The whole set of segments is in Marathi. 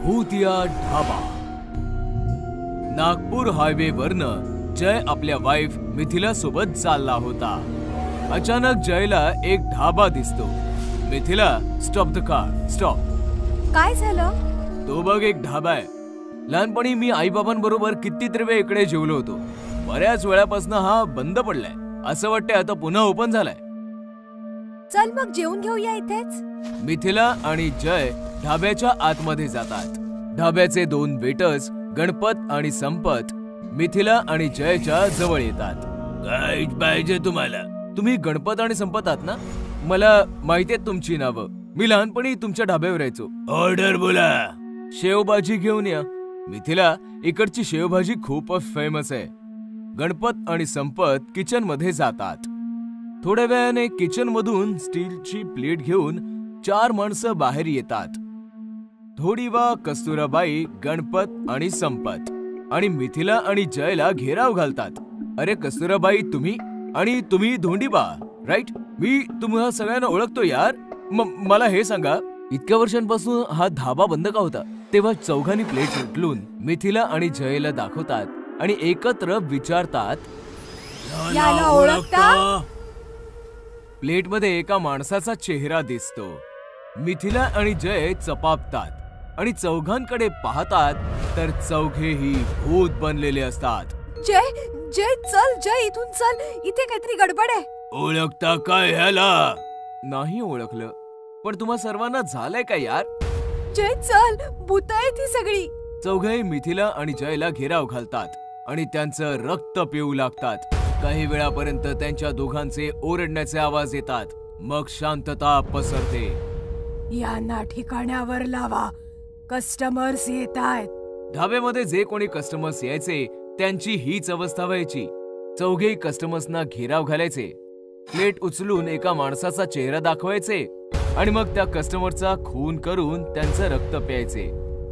भूतिया ढाबा. नागपूर हायवे वरनं जय आपल्या वाईफ मिथिला सोबत चालला होता. अचानक जयला एक ढाबा दिसतो. Mithila, stop the car, stop. काय झालं? तो बघ, एक ढाबा आहे. लहानपणी मी आई बाबांबरोबर कितीतरी वेळ इकडे जेवलो होतो. बऱ्याच वेळापासून हा बंद पडलाय. असं वाटतंय आता पुन्हा ओपन झालाय. चल मग जेवून घेऊया इथेच. मिथिला आणि जय ढाब्याच्या आतमध्ये जातात. ढाब्याचे दोन वेटर्स गणपत आणि संपत मिथिला आणि जयच्या जवळ येतात. काय पाहिजे तुम्हाला? तुम्ही गणपत आणि संपत आहात ना? मला माहिती आहे तुमची नावं. मी लहानपणी तुमच्या ढाब्यावर यायचो. ऑर्डर बोला. शेवभाजी घेऊन या. मिथिला, इकडची शेवभाजी खूप फेमस आहे. गणपत आणि संपत किचन मध्ये जातात. थोड्या वेळाने किचन मधून स्टीलची प्लेट घेऊन 4 माणसं बाहेर येतात. थोडी कस्तुराबाई, गणपत आणि संपत आणि मिथिला आणि जयला घेराव घालतात. अरे कस्तुराबाई, तुम्ही आणि तुम्ही धोंडीबा, राईट? मी तुम्हाला सगळ्यांना ओळखतो यार. मला हे सांगा, इतक्या वर्षांपासून हा धाबा बंद का होता? तेव्हा चौघांनी प्लेट उचलून मिथिला आणि जयला दाखवतात आणि एकत्र विचारतात, याला ओळखता? प्लेटमध्ये एका माणसाचा चेहरा दिसतो. मिथिला आणि जय चपापतात आणि चौघांकडे पाहतात तर चौघेही भूत बनलेले असतात. जय जय चल, जय इथून चल, इथे काहीतरी गडबड आहे. ओळखता काय ह्याला? नाही ओळखलं, पण तुम्हा सर्वांना झालंय का यार? जय चल, भूत आहे ती सगळी. चौघे मिथिला आणि जयला घेराव घालतात आणि त्यांचं रक्त पिऊ लागतात. काही वेळापर्यंत त्यांच्या दोघांचे ओरडण्याचे आवाज येतात. मग शांतता पसरते. यांना ठिकाणावर लावा, कस्टमर्स येत आहेत. ढाब्यामध्ये जे कोणी कस्टमर्स यायचे त्यांची हीच अवस्था व्हायची. चौघेही कस्टमर्सना घेराव घालायचे. प्लेट उचलून एका माणसाचा चेहरा दाखवायचे आणि मग त्या कस्टमरचा खून करून त्यांचं रक्त प्यायचे.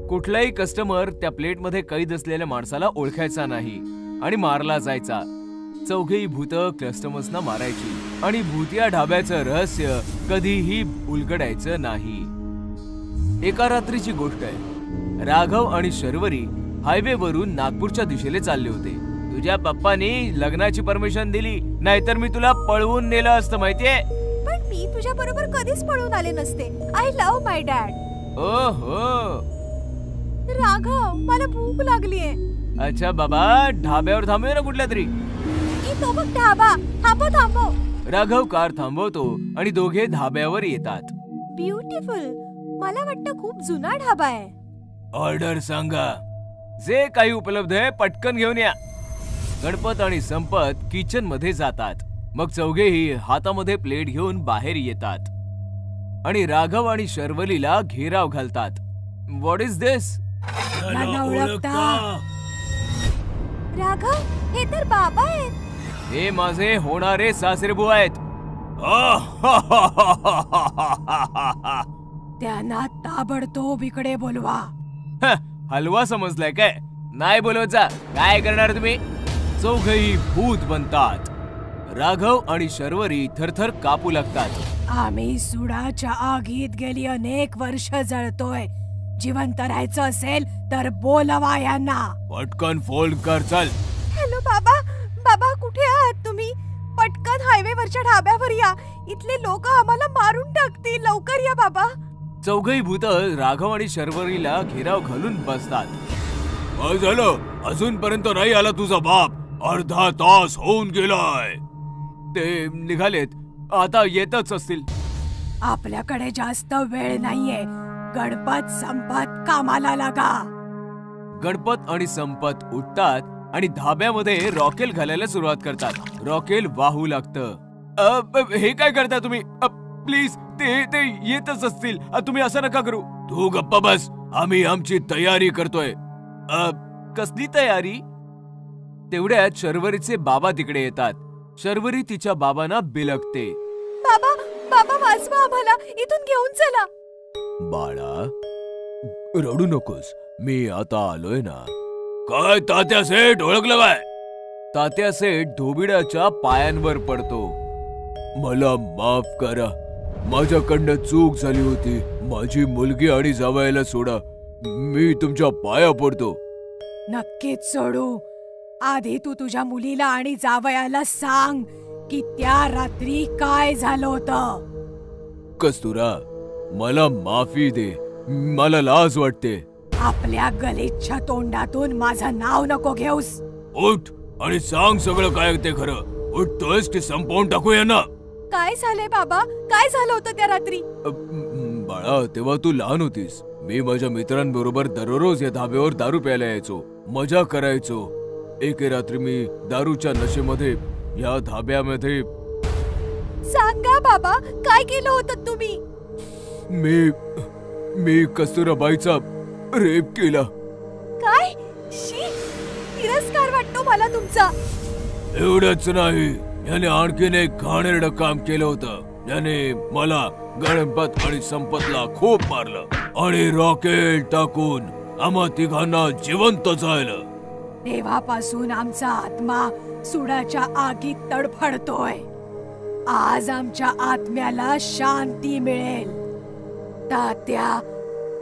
कुठलाही कस्टमर त्या प्लेटमध्ये कैद असलेल्या माणसाला ओळखायचा नाही आणि मारला जायचा. चौघेही भूत कस्टमर्सना मारायची आणि भूतिया ढाब्याचं रहस्य कधीही उलगडायचं नाही. एका रात्रीची गोष्ट आहे. राघव आणि शर्वरी हायवेवरून नागपूरच्या दिशेने चालले होते. तुझ्या पप्पानी लग्नाची परमिशन दिली, नाहीतर मी तुला पळवून नेलं असतं, माहितीये? पण मी तुझ्या बरोबर कधीच पळून आले नसते. I love my dad. ओहो. राघव, मला भूक लागलीये. अच्छा बाबा, ढाब्यावर थांबूया ना कुठल्या तरी. तो बघ ढाबा. थांबव. राघव कार थांबवतो आणि दोघे धाब्यावर येतात. ब्युटिफुल. मला वाटतं खूप जुना ढाबा आहे. ऑर्डर सांगा. जे काही उपलब्ध आहे पटकन घेऊन या. गणपत आणि संपत किचन मध्ये जातात. मग चौघेही हातामध्ये प्लेट घेऊन बाहेर येतात आणि राघव आणि शर्वलीला घेराव घालतात. व्हॉट इज दिस? राघव, हे तर बाबा आहेत. हे माझे होणारे सासरेबुवा आहेत. त्यांना ताबडतोब इकडे बोलवा. हलवा समजलाय काय? नाही बोलवायचा. काय करणार तुम्ही? चौघही भूत बनतात. राघव आणि शर्वरी थरथर कापू लागतात. आम्ही सुडाच्या आगीत गेली अनेक वर्ष जळतोय. जिवंत राहायचं असेल तर बोलवा यांना. पटकन फोन कर, चल. हॅलो बाबा. बाबा, कुठे आहात तुम्ही? पटकन हायवेवरच्या ढाब्यावर या. इथले लोक आम्हाला मारून टाकतील. लवकर या बाबा. चौघही भूत राघव आणि शर्वरीला घेराव घालून बसतात. काय झालं? अजूनपर्यंत नाही आला तुझा बाप? अर्धा तास होऊन गेलाय. ते निघालेत, आता येतच असतील. आपल्याकडे जास्त वेळ नाहीये. गणपत, संपत, कामाला लागा. गणपत आणि संपत उठतात आणि धाब्यामध्ये रॉकेल घालायला सुरुवात करतात. रॉकेल वाहू लागतं. हे काय करता तुम्ही? प्लीज, ते येतच असतील. तुम्ही असं नका करू. तू गप्पा बस. आम्ही आमची तयारी करतोय. कसली तयारी? तेवढ्यात शर्वरीचे बाबा तिकडे येतात. शर्वरी तिच्या बाबांना बिलगते. बाबा, बाबा वाचवा आम्हाला. इथून घेऊन चला. बाळा, रडू नकोस. मी आता आलोय ना. काय तात्या सेठ, ओळखलं काय? तात्या सेठ धोबिडाच्या पायांवर पडतो. मला माफ करा. माझ्याकडनं चूक झाली होती. माझी मुलगी आणि जावयाला सोडा. मी तुमच्या पाया पडतो. नक्कीच सोडू. आधी तू तुझ्या मुलीला आणि जावयाला सांग की त्या रात्री काय झालं होतं. कस्तुरा, मला माफी दे. मला लाज वाटते. आपल्या गलिच्छ तोंडातून माझं नाव नको घेऊस. उठ आणि सांग सगळं काय ते खरं. उठतोयस की संपवून टाकूया ना. काय झालंय बाबा? काय झालं होतं त्या रात्री? बाळा, तेव्हा तू लहान होतीस. मी माझ्या मित्रांबरोबर दररोज या धाब्यावर दारू प्यायला यायचो, मजा करायचो. एके रात्री मी दारूच्या नशेमध्ये या धाब्यामध्ये. सांगा बाबा, काय केलं होतं तुम्ही? मी कस्तुराबाईचा रेप केला. काय? शी, तिरस्कार वाटतो मला तुमचा. एवढंच नाही, याने आणखीन एक घाणेरडं काम केलं होतं. याने मला, गणपत आणि संपतला खूप मारलं आणि रॉकेट टाकून आम्हा तिघांना जिवंत जाळलं. तेव्हापासून आमचा आत्मा सुडाच्या आगीत तडफडतोय. आज आमच्या आत्म्याला शांती मिळेल. तात्या,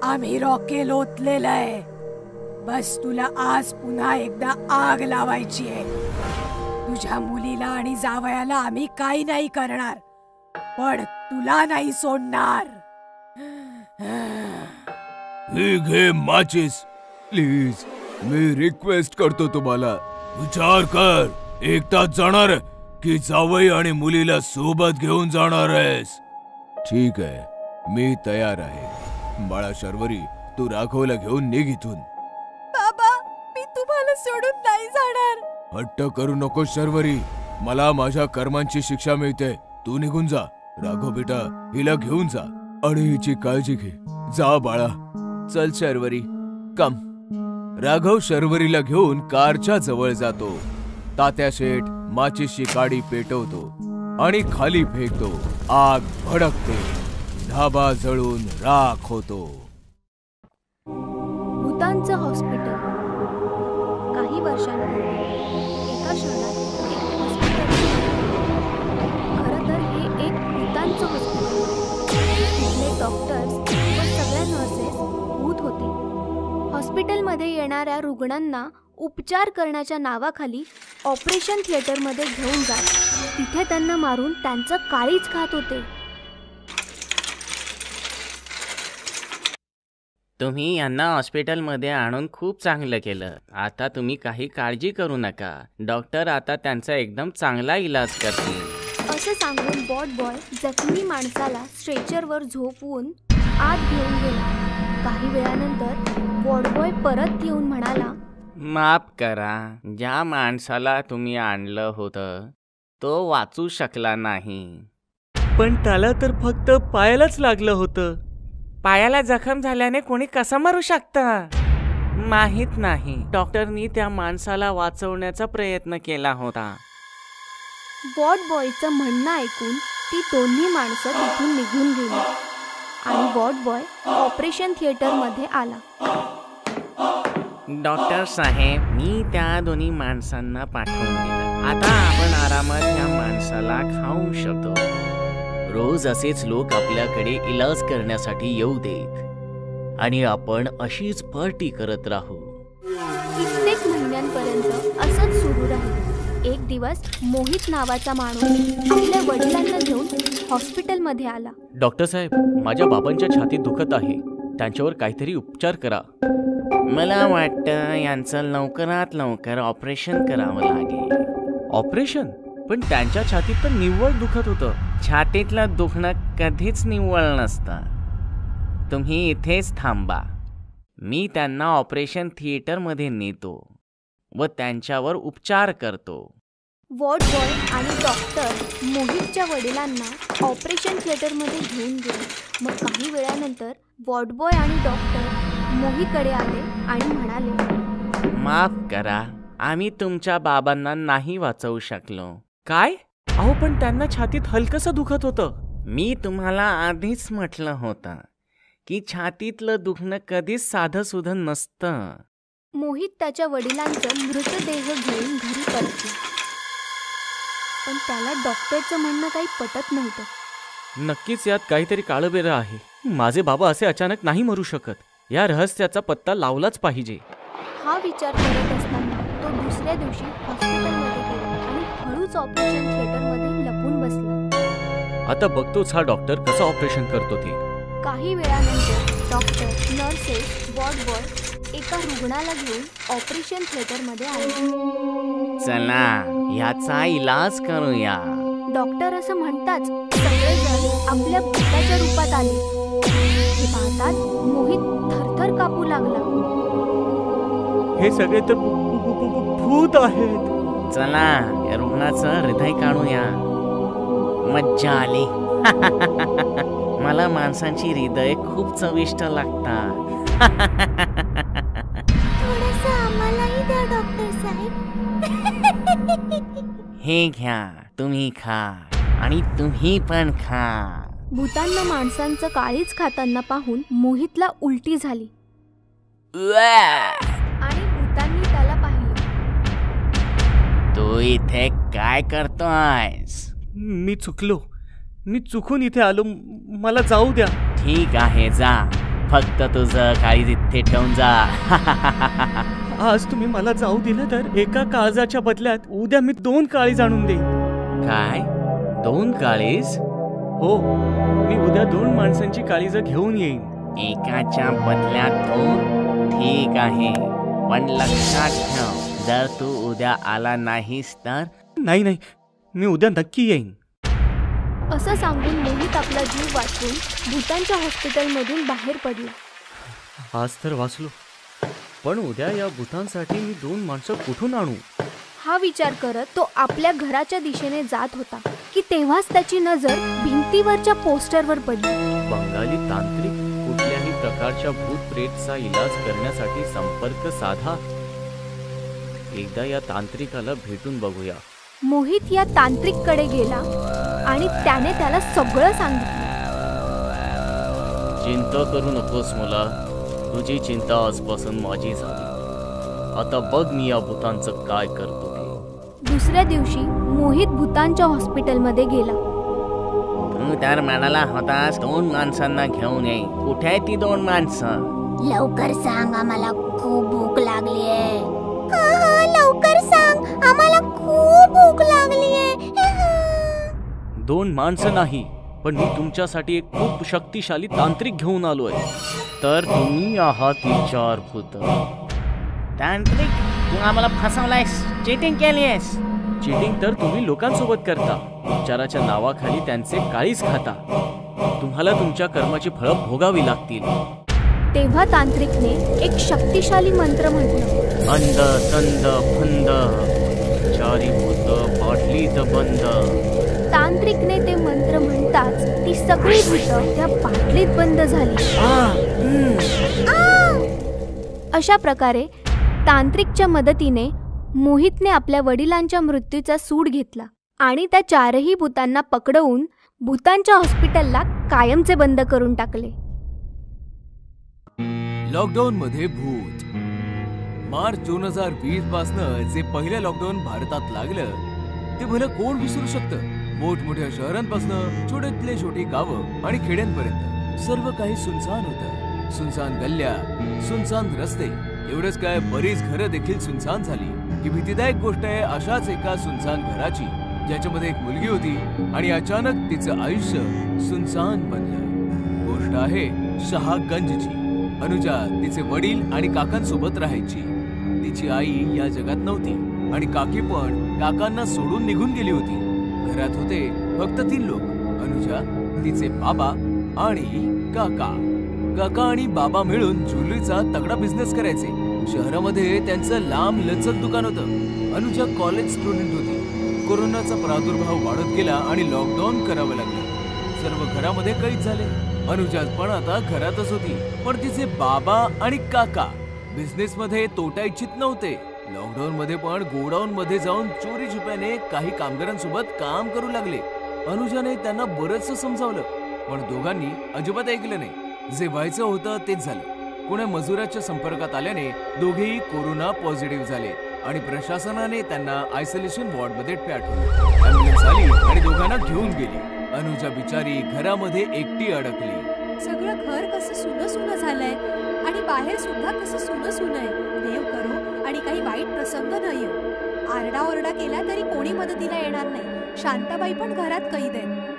आम्ही रॉकेल ओतलेलंय. बस तुला आज पुन्हा एकदा आग लावायची आहे. तुझ्या मुलीला आणि जावयाला आम्ही काही नाही करणार, पण तुला नाही सोडणार. ही घे माचीस. प्लीज, मी रिक्वेस्ट करतो तुम्हाला. विचार कर, एकटाच जाणार की जावई आणि मुलीला सोबत घेऊन जाणार आहेस? ठीक आहे, मी तयार आहे. बाळा शर्वरी, तू राघवला घेऊन निघ इथून. बाबा, मी तुम्हाला सोडून नाही जाणार. हट्ट करू नको शर्वरी. मला माझ्या कर्मांची शिक्षा मिळते. तू निघून जा. राघव बेटा, हिला घेऊन जा आणि हिची काळजी घे. जा बाळा. चल शर्वरी, कम. राघव शर्वरीला घेऊन कारच्या जवळ जातो. तात्या शेठ माचीशी काडी पेटवतो आणि खाली फेकतो. आग भडकते. धाबा जळून राख होतो. भूतांचं हॉस्पिटल. काही वर्षांपूर्वी एका शहरात एक हॉस्पिटल. खरं तर हे एक भूतांचं हॉस्पिटल होते. तिथले डॉक्टर्स व सगळ्या नर्सेस भूत होते. हॉस्पिटलमध्ये येणाऱ्या रुग्णांना उपचार करण्याच्या नावाखाली ऑपरेशन थिएटरमध्ये घेऊन जात तिथे त्यांना मारून त्यांचं काळीज खात होते. तुम्ही यांना हॉस्पिटलमध्ये आणून खूप चांगलं केलं. आता तुम्ही काही काळजी करू नका. डॉक्टर आता त्यांचा एकदम चांगला इलाज करतील. असं सांगून वॉर्ड बॉय जखमी माणसाला स्ट्रेचरवर झोपवून आत घेऊन गेला. काही वेळानंतर वॉर्ड बॉय परत येऊन म्हणाला, माफ करा, ज्या माणसाला तुम्ही आणलं होतं तो वाचू शकला नाही. पण त्याला तर फक्त पायालाच लागलं होतं. पायाला जखम झाल्याने कोणी कसं मरू शकतं माहित नाही. डॉक्टरनी त्या माणसाला वाचवण्याचा प्रयत्न केला होता. वॉर्ड बॉयचं म्हणणं ऐकून ती दोन्ही माणसं तिथून निघून गेली आणि वॉर्ड बॉय ऑपरेशन थिएटरमध्ये आला. डॉक्टर साहेब, मी त्या दोन्ही माणसांना पाठवून दिलं. आता आपण आरामात त्या माणसाला खाऊ शकतो. रोज असेच लोक आपल्याकडे इलाज करण्यासाठी येऊ देत आणि आपण अशीच पार्टी करत राहू. कित्येक महिन्यांपर्यंत असंच सुरू राहिलं. एक दिवस मोहित नावाचा माणूस आपल्या वडिलांना घेऊन हॉस्पिटलमध्ये आला. डॉक्टर साहेब, माझ्या बाबांच्या छातीत दुखत आहे. त्यांच्यावर काहीतरी उपचार करा. मला वाटतं यांचं लवकरात लवकर ऑपरेशन करावं लागेल. ऑपरेशन? पण त्यांच्या छातीत तर निव्वळ दुखत होतं. छातीतलं दुखणं कधीच निव्वळ नसतं. तुम्ही इथेच थांबा. मी त्यांना ऑपरेशन थिएटरमध्ये नेतो व त्यांच्यावर उपचार करतो. वॉर्ड बॉय आणि डॉक्टर मोहितच्या वडिलांना ऑपरेशन थिएटरमध्ये घेऊन गेले. मग काही वेळानंतर वॉर्ड बॉय आणि डॉक्टर मोहितकडे आले आणि म्हणाले, माफ करा, आम्ही तुमच्या बाबांना नाही वाचवू शकलो. काय? अहो, पण त्यांना छातीत हलकसं दुखत होतं. मी तुम्हाला आधीच म्हटलं होतं की छातीतलं दुखणं कधीच साधं सुधं नसतं. मोहित त्याच्या वडिलांचा मृतदेह घेऊन घरी परतला. पण त्याला डॉक्टरचं म्हणणं काही पटत नव्हतं. नक्कीच यात काहीतरी काळबेरं आहे. माझे बाबा असे अचानक नाही मरू शकत. या रहस्याचा पत्ता लावलाच पाहिजे. हा विचार करत असताना तो दुसऱ्या दिवशी हॉस्पिटलमध्ये गेला आणि हळूच ऑपरेशन थिएटरमध्ये लपून बसला. आता बघतोच हा डॉक्टर कसं ऑपरेशन करतो ते. काही वेळानंतर डॉक्टर, नर्सेस, वॉर्ड बॉय एका रुग्णाला घेऊन ऑपरेशन थिएटरमध्ये आले. चला याचा इलाज करूया. डॉक्टर असं म्हणताच सगळेजण आपल्या भूताच्या रूपात आले. हे पाहतात मोहित थरथर कापू लागला. हे सगळे तर भूत आहेत. चला या रुग्णाचं हृदय काढूया. मज्जा आली. मला माणसांची हृदय खूप चविष्ट लागतात. थोडंसं आम्हालाही द्या डॉक्टर साहेब. हे घ्या, तुम्ही खा आणि तुम्ही पण खा. भूतांना माणसांचं काळीच खाताना पाहून मोहितला उलटी झाली आणि भूतांनी त्याला पाहिलं. तू इथे काय करतोयस? मी चुकून इथे आलो. मला जाऊ द्या. ठीक आहे जा. फक्त तुझं काळीज इथे ठेवून जा. आज तुम्ही मला जाऊ दिलं तर एका काळजाच्या बदल्यात उद्या मी 2 काळीज आणून देईन. काय? 2 काळीज? हो, मी उद्या 2 माणसांची काळीज घेऊन येईन. एकाच्या बदल्यात 2? ठीक आहे, पण लक्षात ठेव, जर तू उद्या आला नाहीस तर? नाही, मी उद्या नक्की येईन. असं सांगून मोहित आपला जीव वाचवून भूतांच्या हॉस्पिटलमधून बाहेर पडला. आज तर वाचलो, पण उद्या या भूतांसाठी मी 2 माणसं कुठून आणू? हा विचार करत तो आपल्या घराच्या दिशेने जात होता की तेव्हाच त्याची नजर भिंतीवरच्या पोस्टरवर पडली. बंगाली तांत्रिक, कुठल्याही प्रकारच्या भूत प्रेतचा इलाज करण्यासाठी संपर्क साधा. एकदा या तांत्रिकाला भेटून बघूया. मोहित या तांत्रिककडे गेला आणि त्याने त्याला सगळं सांगितलं. चिंता करू नकोस मुला, तुझी चिंता आजपासून माझी झाली. आता बघ मी या भूतांचं काय करतो ते. दुसऱ्या दिवशी मोहित भूतांच्या हॉस्पिटलमध्ये गेला. तू तर म्हणाला होतास 2 माणसांना घेऊन ये. कुठे आहे ती 2 माणसं? लवकर सांग, आम्हाला खूप भूक लागली आहे. लवकर सांग, आम्हाला खूप भूक लागली आहे. 2 माणसं नाही, पण मी तुमच्यासाठी एक खूप शक्तिशाली तांत्रिक घेऊन आलोय. तर तुम्ही आहात ती 4 भूत. तांत्रिक, तू आम्हाला फसवलायस, चीटिंग केलीयस. चीटिंग तर तुम्ही लोकांसोबत करता. उपचाराच्या नावाखाली त्यांचे काळीज खाता. तुम्हाला तुमच्या कर्माची फळं भोगावी लागतील. तेव्हा तांत्रिकने एक शक्तिशाली मंत्र म्हटलं. अंध तंद फंद, 4 भूत बाटलीत बंद. तांत्रिकने ते मंत्र म्हणताच ती सगळी भूतं त्या बाटलीत बंद झाली. अशा प्रकारे तांत्रिकच्या मदतीने मोहितने आपल्या वडिलांच्या मृत्यूचा सूड घेतला आणि त्या 4ही भूतांना पकडवून भूतांच्या हॉस्पिटलला कायमचे बंद करून टाकले. लॉकडाऊन मध्ये भूत. मार्च 2020 पासनं जे पहिलं लॉकडाऊन भारतात लागलं ते भलं कोण विसरू शकतं. मोठमोठ्या शहरांपासून छोट्यातले छोटी गावं आणि खेड्यांपर्यंत सर्व काही सुनसान होतं. सुनसान गल्ल्या, सुनसान रस्ते, एवढंच काय बरीच घरं देखील सुनसान झाली. ही भीतीदायक गोष्ट आहे अशाच एका सुनसान घराची, ज्याच्यामध्ये एक मुलगी होती आणि अचानक तिचं आयुष्य सुनसान बनलं. गोष्ट आहे शहागंजची. अनुजा तिचे वडील आणि काकांसोबत राहायची. तिची आई या जगात नव्हती आणि काकी पण काकांना सोडून निघून गेली होती. घरात होते फक्त 3 लोक, अनुजा, तिचे बाबा आणि काका. काका आणि बाबा मिळून ज्वेलरीचा तगडा बिझनेस करायचे. शहरामध्ये त्यांचं लांब लचक दुकान होतं. अनुजा कॉलेज स्टुडंट होती. कोरोनाचा प्रादुर्भाव वाढत गेला आणि लॉकडाऊन करावं लागलं. सर्व घरामध्ये कैद झाले. अनुजा पण आता घरातच होती, पण तिचे बाबा आणि काका बिझनेस मध्ये तोटा इच्छित नव्हते. लॉकडाऊन मध्ये पण गोडाऊन मध्ये जाऊन चोरी छुप्याने काही कामगारांसोबत काम करू लागले. अनुजाने त्यांना बरंचसं समजावलं, पण दोघांनी अजिबात ऐकलं नाही. जे व्हायचं होतं तेच झालं. कोण्या मजुराच्या संपर्कात आल्याने दोघेही कोरोना पॉझिटिव्ह झाले आणि प्रशासनाने त्यांना आयसोलेशन वॉर्ड मध्ये पाठवलं. ॲम्ब्युलन्स आली आणि दोघांना घेऊन गेली. अनुजा बिचारी घरामध्ये एकटी अडकली. सगळं घर कसं सुनं सुनं झालंय आणि बाहेर सुद्धा कसं सुनं सुनं आहे. देव करो आणि काही वाईट प्रसंग न येऊ. आरडाओरडा केला तरी कोणी मदतीला येणार नाही. शांताबाई पण घरात कैद आहेत.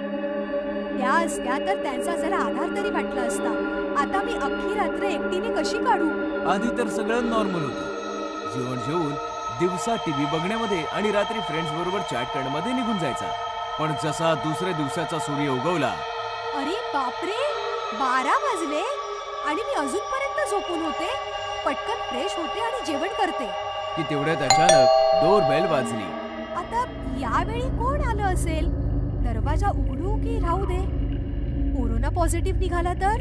त्या असत्या तर त्यांचा जरा आधार तरी वाटला असता. आता मी अख्खी रात्र एकटीने कशी काढू? आधी तर सगळं नॉर्मल होतं. जेवण जेवून दिवसा टीव्ही बघण्यामध्ये आणि रात्री फ्रेंड्स बरोबर चॅट करण्यामध्ये निघून जायचा. पण जसा दुसऱ्या दिवसाचा सूर्य उगवला, अरे बापरे, 12 वाजले आणि मी अजूनपर्यंत झोपून होते. पटकन फ्रेश होते आणि जेवण करते की तेवढ्यात अचानक डोरबेल वाजली. आता यावेळी कोण आलं असेल? दरवाजा उघडू की राहू दे? कोरोना पॉझिटिव्ह निघाला तर?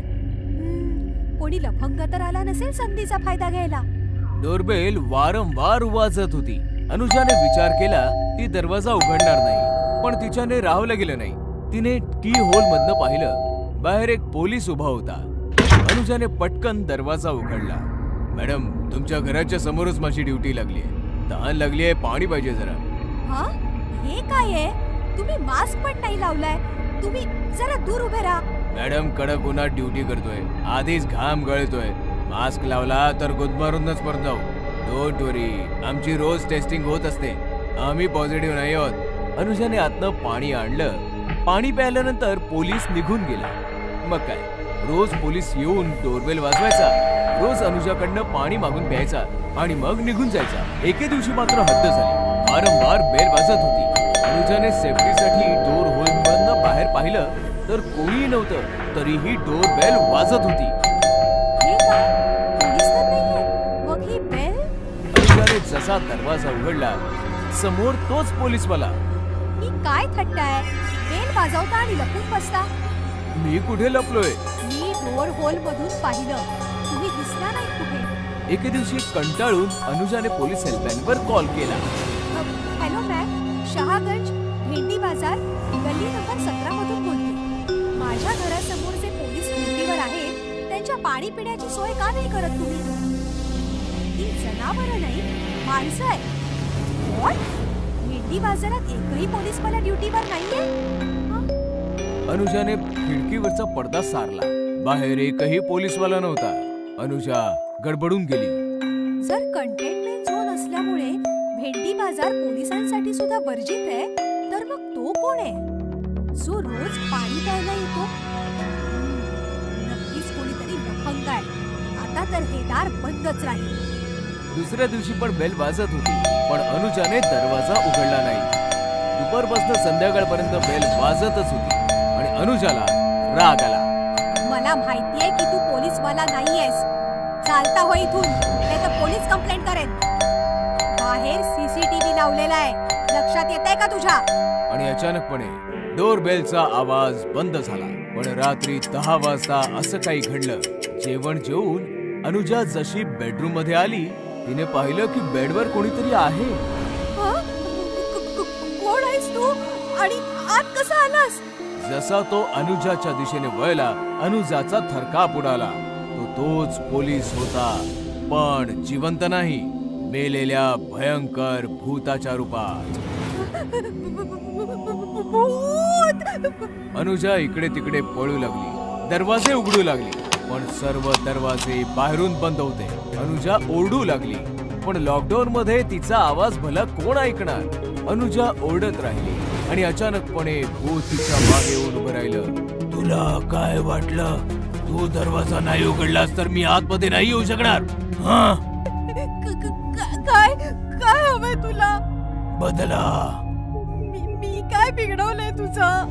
कोणी लफंग तर आला नसेल संधीचा फायदा घ्यायला. डोरबेल वारंवार वाजत होती. अनुजाने विचार केला ती दरवाजा उघडणार नाही, पण तिच्याने राहवलं गेलं नाही. तिने की होल मधनं पाहिलं. बाहेर एक पोलीस उभा होता. अनुजाने पटकन दरवाजा उघडला. मॅडम, तुमच्या घराच्या समोरच माझी ड्युटी लागली आहे. तहान लागली आहे, पाणी पाहिजे जरा. हा, हे काय आहे? तुम्ही मास्क पण नाही लावलाय. तुम्ही जरा दूर उभे राहा. मॅडम, कडक उन्हात ड्युटी करतोय, आधीच घाम गळतोय. मास्क लावला तर गुदमारूनच परत जाऊ. डोंट वरी, आमची रोज टेस्टिंग होत असते. आम्ही पॉझिटिव्ह नाही आहोत. अनुजाने आतनं पाणी आणलं. पाणी प्यायल्यानंतर पोलीस निघून गेला. मग काय, रोज पोलीस येऊन डोरबेल वाजवायचा, रोज अनुजाकडनं पाणी मागून प्यायचा आणि मग निघून जायचा. एके दिवशी मात्र हद्द झाली. वारंवार बेल वाजत होती. अनुजाने सेफ्टीसाठी डोर होलमधनं बाहेर पाहिलं तर कोणी नव्हतं, तरीही डोरबेल वाजत होती. हे काय? पोलीस तर नाहीये. मग ही बेल? अनुजाने जसा दरवाजा उघडला, समोर तोच पोलीसवाला. ही काय थट्टाय? बेल वाजवता आणि लपून बसता. मी कुठे लपलोय? मी डोर होल मधून पाहिलं. तुम्ही दिसला नाही कुठे. एके दिवशी कंटाळून अनुजाने पोलीस हेल्पलाईनवर कॉल केला. हॅलो मॅम, शहागंज भेंडी बाजार गल्ली नंबर 17 मधून बोलते. माझ्या घरासमोर जे पोलीस ड्युटीवर आहेत त्यांच्या पाणी पिण्याची सोय का नाही करत तुम्ही? ही जनावरं नाही, माणसं आहे. व्हॉट? भेंडी बाजारात एकही पोलीस मला ड्युटीवर नाहीये? अनुजाने खिडकीवरचा पडदा सारला. बाहेर एकही पोलीसवाला नव्हता. अनुजा गडबडून गेली. जर कंटेनमेंट झोन असल्यामुळे भेंडी बाजार पोलिसांसाठी सुद्धा वर्जित आहे, तर मग तो कोण आहे जो रोज पाणी प्यायला येतो? नक्कीच कोणीतरी लफंग आहे. आता तर हे दार बंदच राहील. दुसऱ्या दिवशी पण बेल वाजत होती, पण अनुजाने दरवाजा उघडला नाही. दुपारपासून संध्याकाळपर्यंत बेल वाजतच होती आणि अनुजाला राग आला. मला माहितीये की तू पोलीसवाला नाहीयेस. चालता हो इथून, नाही तर पोलीस कंप्लेंट करेन. बाहेर सीसीटीव्ही लावलेला आहे, लक्षात येतंय का तुझ्या? आणि अचानकपणे डोरबेलचा आवाज बंद झाला. पण रात्री 10 वाजता असं काही घडलं. जेवण जेवून अनुजा जशी बेडरूम मध्ये आली, तिने पाहिलं की बेडवर कोणीतरी आहे. कोण आहेस तू आणि आत कसा आलास? जसा तो अनुजाच्या दिशेने वळला, अनुजाचा थरकाप उडाला. तोच पोलीस होता, पण जिवंत नाही, मेलेल्या भयंकर भूताच्या रूपात. अनुजा इकडे तिकडे पळू लागली. दरवाजे उघडू लागली, पण सर्व दरवाजे बाहेरून बंद होते. अनुजा ओरडू लागली, पण लॉकडाऊन मध्ये तिचा आवाज भला कोण ऐकणार? अनुजा ओरडत राहिली आणि अचानकपणे भूत तिच्या मागे येऊन उभं राहिलं. तुला काय वाटलं? तू दरवाजा नाही उघडलास तर मी आतमध्ये नाही येऊ शकणार. काय काय हवंय तुला? बदला. मी काय बिघडवलंय तुझं?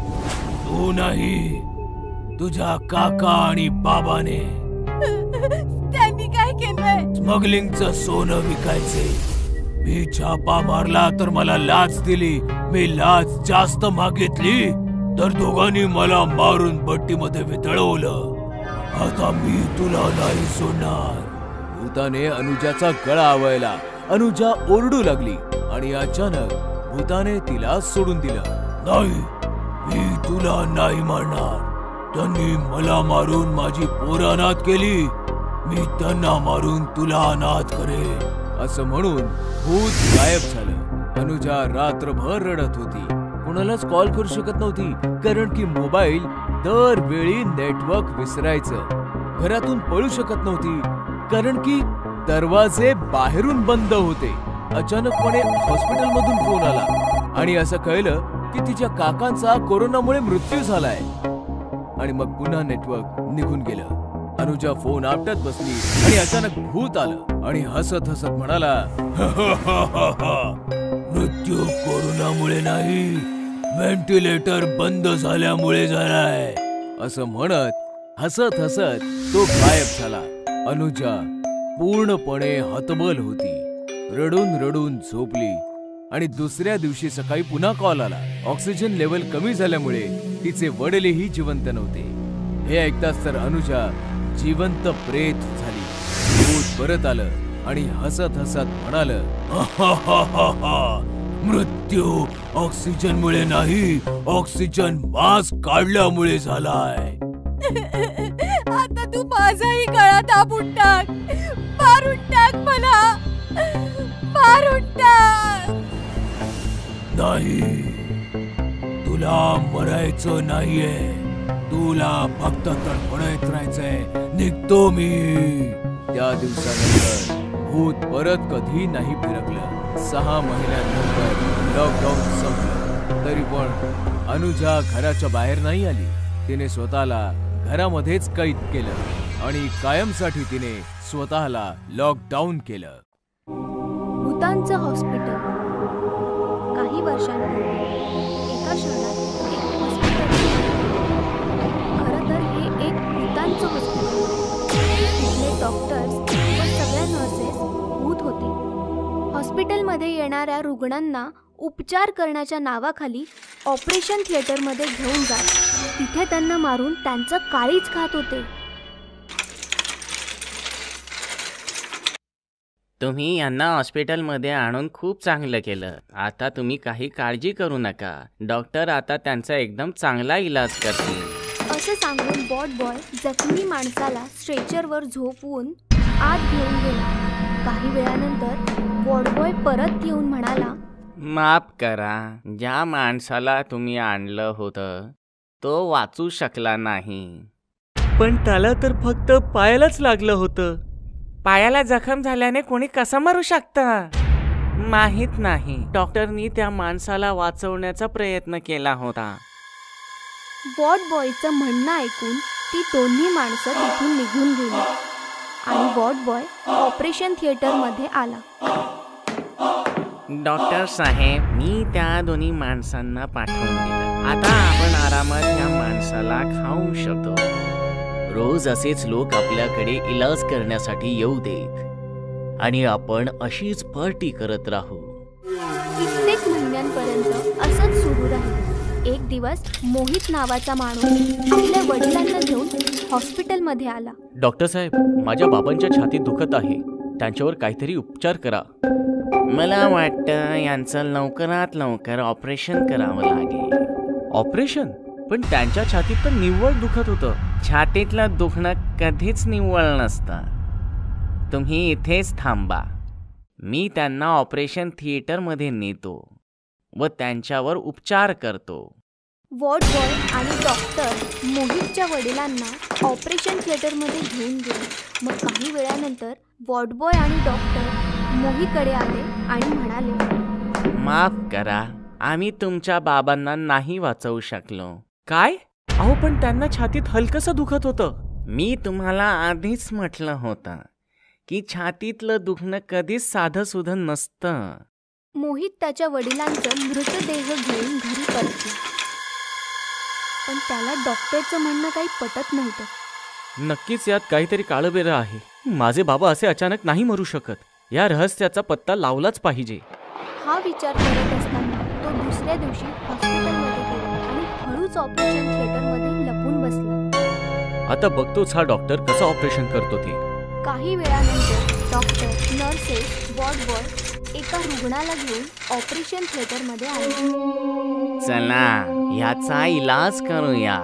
तू नाही, तुझ्या काका आणि बाबाने. त्यांनी काय केलंय? स्मगलिंगचं सोनं विकायचे. मी छापा मारला तर मला लाच दिली. मी लाच जास्त मागितली तर दोघांनी मला मारून भट्टीमध्ये वितळवलं. आता मी तुला नाही सोडणार. भूताने अनुजाचा गळा आवळला. अनुजा ओरडू लागली आणि अचानक भूताने तिला सोडून दिलं. नाही, मी तुला नाही मारणार. त्यांनी मला मारून माझी पोरं अनाथ केली. मी त्यांना मारून तुला अनाथ करेन. असं म्हणून भूत गायब झालं. अनुजा रात्रभर रडत होती. कोणालाच कॉल करू शकत नव्हती, कारण की मोबाईल दरवेळी नेटवर्क विसरायचं. घरातून पळू शकत नव्हती, कारण की दरवाजे बाहेरून बंद होते. अचानकपणे हॉस्पिटलमधून फोन आला आणि असं कळलं की तिच्या काकांचा कोरोनामुळे मृत्यू झालाय. आणि मग पुन्हा नेटवर्क निघून गेलं. अनुजा फोन आपटत बसली आणि अचानक भूत आलं आणि हसत हसत म्हणाला, मृत्यू कोरोनामुळे नाही, व्हेंटिलेटर बंद झाल्यामुळे झालाय. असं म्हणत हसत हसत तो गायब झाला. अनुजा पूर्णपणे हतबल होती. रडून रडून झोपली आणि दुसऱ्या दिवशी सकाळी पुन्हा कॉल आला. ऑक्सिजन लेवल कमी झाल्यामुळे तिचे वडीलही जिवंत नव्हते. हे ऐकताच तर अनुजा जिवंत प्रेत झाली. भूत परत आलं आणि हसत हसत म्हणाल, मृत्यू ऑक्सिजनमुळे नाही, ऑक्सिजन मास्क काढल्यामुळे झालाय. आता तू माझाही गळा दाबून टाक, मारून टाक मला, मारून टाक. नाही, तुला मरायचं नाहीये, तुला फक्त तडफडत राहायचंय. निघतो मी. त्या दिवसानंतर भूत परत कधी नाही फिरकलं. 6 महिन्यांनंतर लॉकडाऊन संपलं. तरी पण अनुजा घराच्या बाहेर नाही आली. तिने स्वतःला घरामध्येच कैद केलं आणि कायमसाठी तिने स्वतःला लॉकडाऊन केलं. भूतांचं हॉस्पिटल. काही वर्षांपूर्वी एका शहरात एक हॉस्पिटल. खरं तर हे एक भूतांचं हॉस्पिटल. तिथले डॉक्टर्स व सगळ्या नर्सेस भूत होते. हॉस्पिटलमध्ये येणाऱ्या रुग्णांना उपचार करण्याच्या नावाखाली ऑपरेशन थिएटरमध्ये घेऊन जात. तिथे त्यांना मारून त्यांचं काळीज खात होते. तुम्ही यांना हॉस्पिटलमध्ये आणून खूप चांगलं केलं. आता तुम्ही काही काळजी करू नका. डॉक्टर आता त्यांचा एकदम चांगला इलाज करतील. असं सांगून वॉर्ड बॉय जखमी माणसाला स्ट्रेचरवर झोपवून आत घेऊन गेला. काही वेळानंतर वॉर्ड बॉय परत येऊन म्हणाला, माफ करा, ज्या माणसाला तुम्ही आणलं होतं तो वाचू शकला नाही. पण त्याला तर फक्त पायालाच लागलं होतं. पायाला जखम झाल्याने कोणी कसं मरू शकतं माहित नाही. डॉक्टरनी त्या माणसाला वाचवण्याचा प्रयत्न केला होता. वॉर्ड बॉयचं म्हणणं ऐकून ती दोन्ही माणसं तिथून निघून गेली आणि वॉर्ड बॉय ऑपरेशन थिएटरमध्ये आला. डॉक्टर साहेब, मी त्या दोन्ही माणसांना पाठवून दिलं. आता आपण आरामात या माणसाला खाऊ शकतो. रोज असेच लोक आपल्याकडे इलाज करण्यासाठी येऊ देत आणि आपण अशीच पार्टी करत राहू. कित्येक महिन्यांपर्यंत असंच सुरू राहील. एक दिवस मोहित नावाचा माणूस आपल्या वडिलांना घेऊन हॉस्पिटलमध्ये आला. डॉक्टर साहेब, माझ्या बाबांच्या छातीत दुखत आहे. त्यांच्यावर काहीतरी उपचार करा. मला वाटतं यांचं लवकरात लवकर ऑपरेशन करावं लागेल. ऑपरेशन? पण त्यांच्या छातीत तर निव्वळ दुखत होतं. छातीतलं दुखणं कधीच निव्वळ नसतं. तुम्ही इथेच थांबा. मी त्यांना ऑपरेशन थिएटरमध्ये नेतो व त्यांच्यावर उपचार करतो. वॉर्ड बॉय आणि डॉक्टर मोहितच्या वडिलांना ऑपरेशन थिएटरमध्ये घेऊन गेले. मग काही वेळानंतर वॉर्ड बॉय आणि डॉक्टर मोहितकडे आले आणि म्हणाले, माफ करा, आम्ही तुमच्या बाबांना नाही वाचवू शकलो. काय? अहो, पण त्यांना छातीत हलकसं दुखत होतं. मी तुम्हाला आधीच म्हटलं होतं की छातीतलं दुखणं कधीच साधं सुधं नसतं. मोहित त्याच्या वडिलांचं मृतदेह घेऊन घरी परतला. पण त्याला डॉक्टरचं म्हणणं काही पटत नव्हतं. नक्कीच यात काहीतरी काळबेरं आहे. माझे बाबा असे अचानक नाही मरू शकत. या रहस्याचा पत्ता लावलाच पाहिजे. हा विचार करत असताना तो दुसऱ्या दिवशी हॉस्पिटलमध्ये गेला आणि हळूच ऑपरेशन थिएटरमध्ये लपून बसला. आता बघतोच हा डॉक्टर कसं ऑपरेशन करतो ते. काही वेळानंतर डॉक्टर, नर्सेस, वॉर्ड बॉय एका रुग्णाला घेऊन ऑपरेशन थिएटरमध्ये आले. चला, याचा इलाज करूया.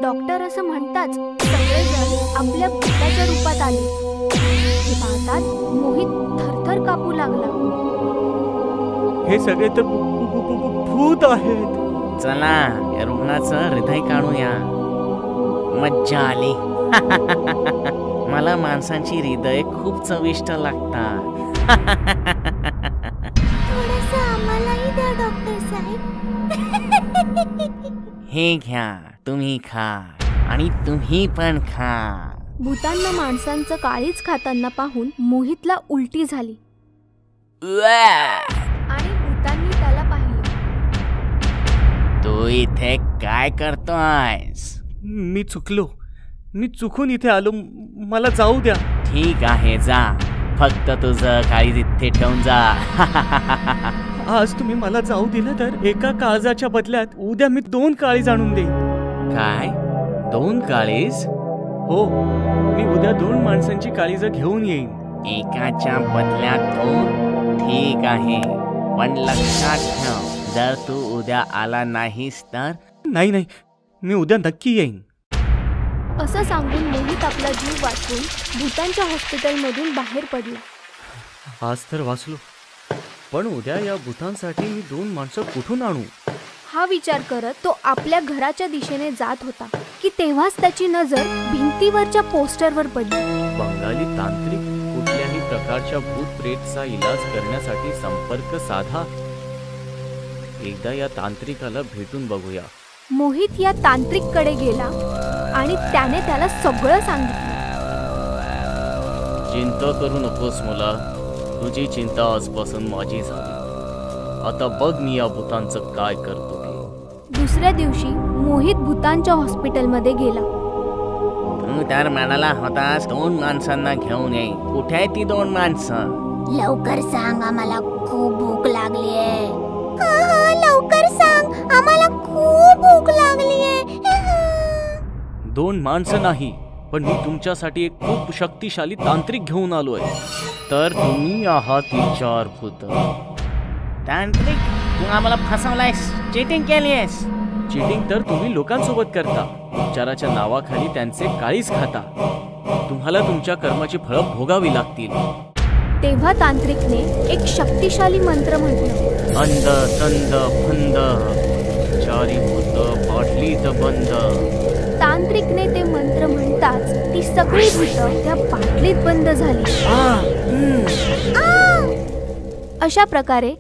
डॉक्टर असं म्हणताच सगळेजण आपल्या भूताच्या रूपात आले. हे पाहतात मोहित थरथर कापू लागला. हे सगळे तर भूत आहेत. चला या रुग्णाचं हृदय काढूया. मज्जा आली. मला माणसांची हृदय खूप चविष्ट लागतात. थोडंसं आम्हालाही द्या डॉक्टर साहेब. हे घ्या, तुम्ही खा आणि तुम्ही पण खा. भूतांना माणसांचं काळीच खाताना पाहून मोहितला उलटी झाली आणि भूतांनी त्याला पाहिलं. तू इथे काय करतोयस? मी चुकून इथे आलो. मला जाऊ द्या. ठीक आहे, जा. फक्त तुझं काळीज इथे ठेवून जा. आज तुम्ही मला जाऊ दिलं तर एका काळजाच्या बदल्यात उद्या मी 2 काळीज आणून देईन. काय? 2 काळीज? हो, मी उद्या 2 माणसांची काळीज घेऊन येईन. एकाच्या बदल्यात 2? ठीक आहे, पण लक्षात ठेव, जर तू उद्या आला नाहीस तर? नाही, मी उद्या नक्की येईन. असं सांगून मोहित आपला जीव वाचवून भूतांच्या हॉस्पिटलमधून बाहेर पडला. आज तर वाचलो, पण उद्या या भूतांसाठी मी 2 माणसं कुठून आणू? हा विचार करत तो आपल्या घराच्या दिशेने जात होता की तेव्हाच त्याची नजर भिंतीवरच्या पोस्टरवर पडली. बंगाली तांत्रिक, कुठल्याही प्रकारच्या भूत प्रेतचा इलाज करण्यासाठी संपर्क साधा. एकदा या तांत्रिकाला भेटून बघूया. मोहित या तांत्रिककडे गेला आणि त्याने त्याला सगळं सांगितलं. चिंता करू नकोस मुला, तुझी चिंता आजपासून माझी झाली. आता बघ मी या भूतांचं काय करतो ते. दुसऱ्या दिवशी मोहित भूतांच्या हॉस्पिटलमध्ये गेला. तू तर म्हणाला होतास 2 माणसांना घेऊन ये. कुठे आहे ती 2 माणसं? लवकर सांग, आम्हाला खूप भूक लागली आहे. लवकर सांग, आम्हाला खूप भूक लागली आहे. 2 माणसं नाही, पण मी तुमच्यासाठी एक खूप शक्तिशाली तांत्रिक घेऊन आलोय. तर तुम्ही आहात ती 4 भूत. तांत्रिक, तू आम्हाला फसवलायस, चीटिंग केलीयस. चीटिंग तर तुम्ही लोकांसोबत करता. उपचाराच्या नावाखाली त्यांचे काळीज खाता. तुम्हाला तुमच्या कर्माची फळं भोगावी लागतील. तेव्हा तांत्रिकने एक शक्तिशाली मंत्र म्हटलं. अंध तंद फंद, 4 भूत बाटलीत बंद. तांत्रिकने ते मंत्र म्हणताच ती सगळी भूतं त्या बाटलीत बंद झाली. अशा प्रकारे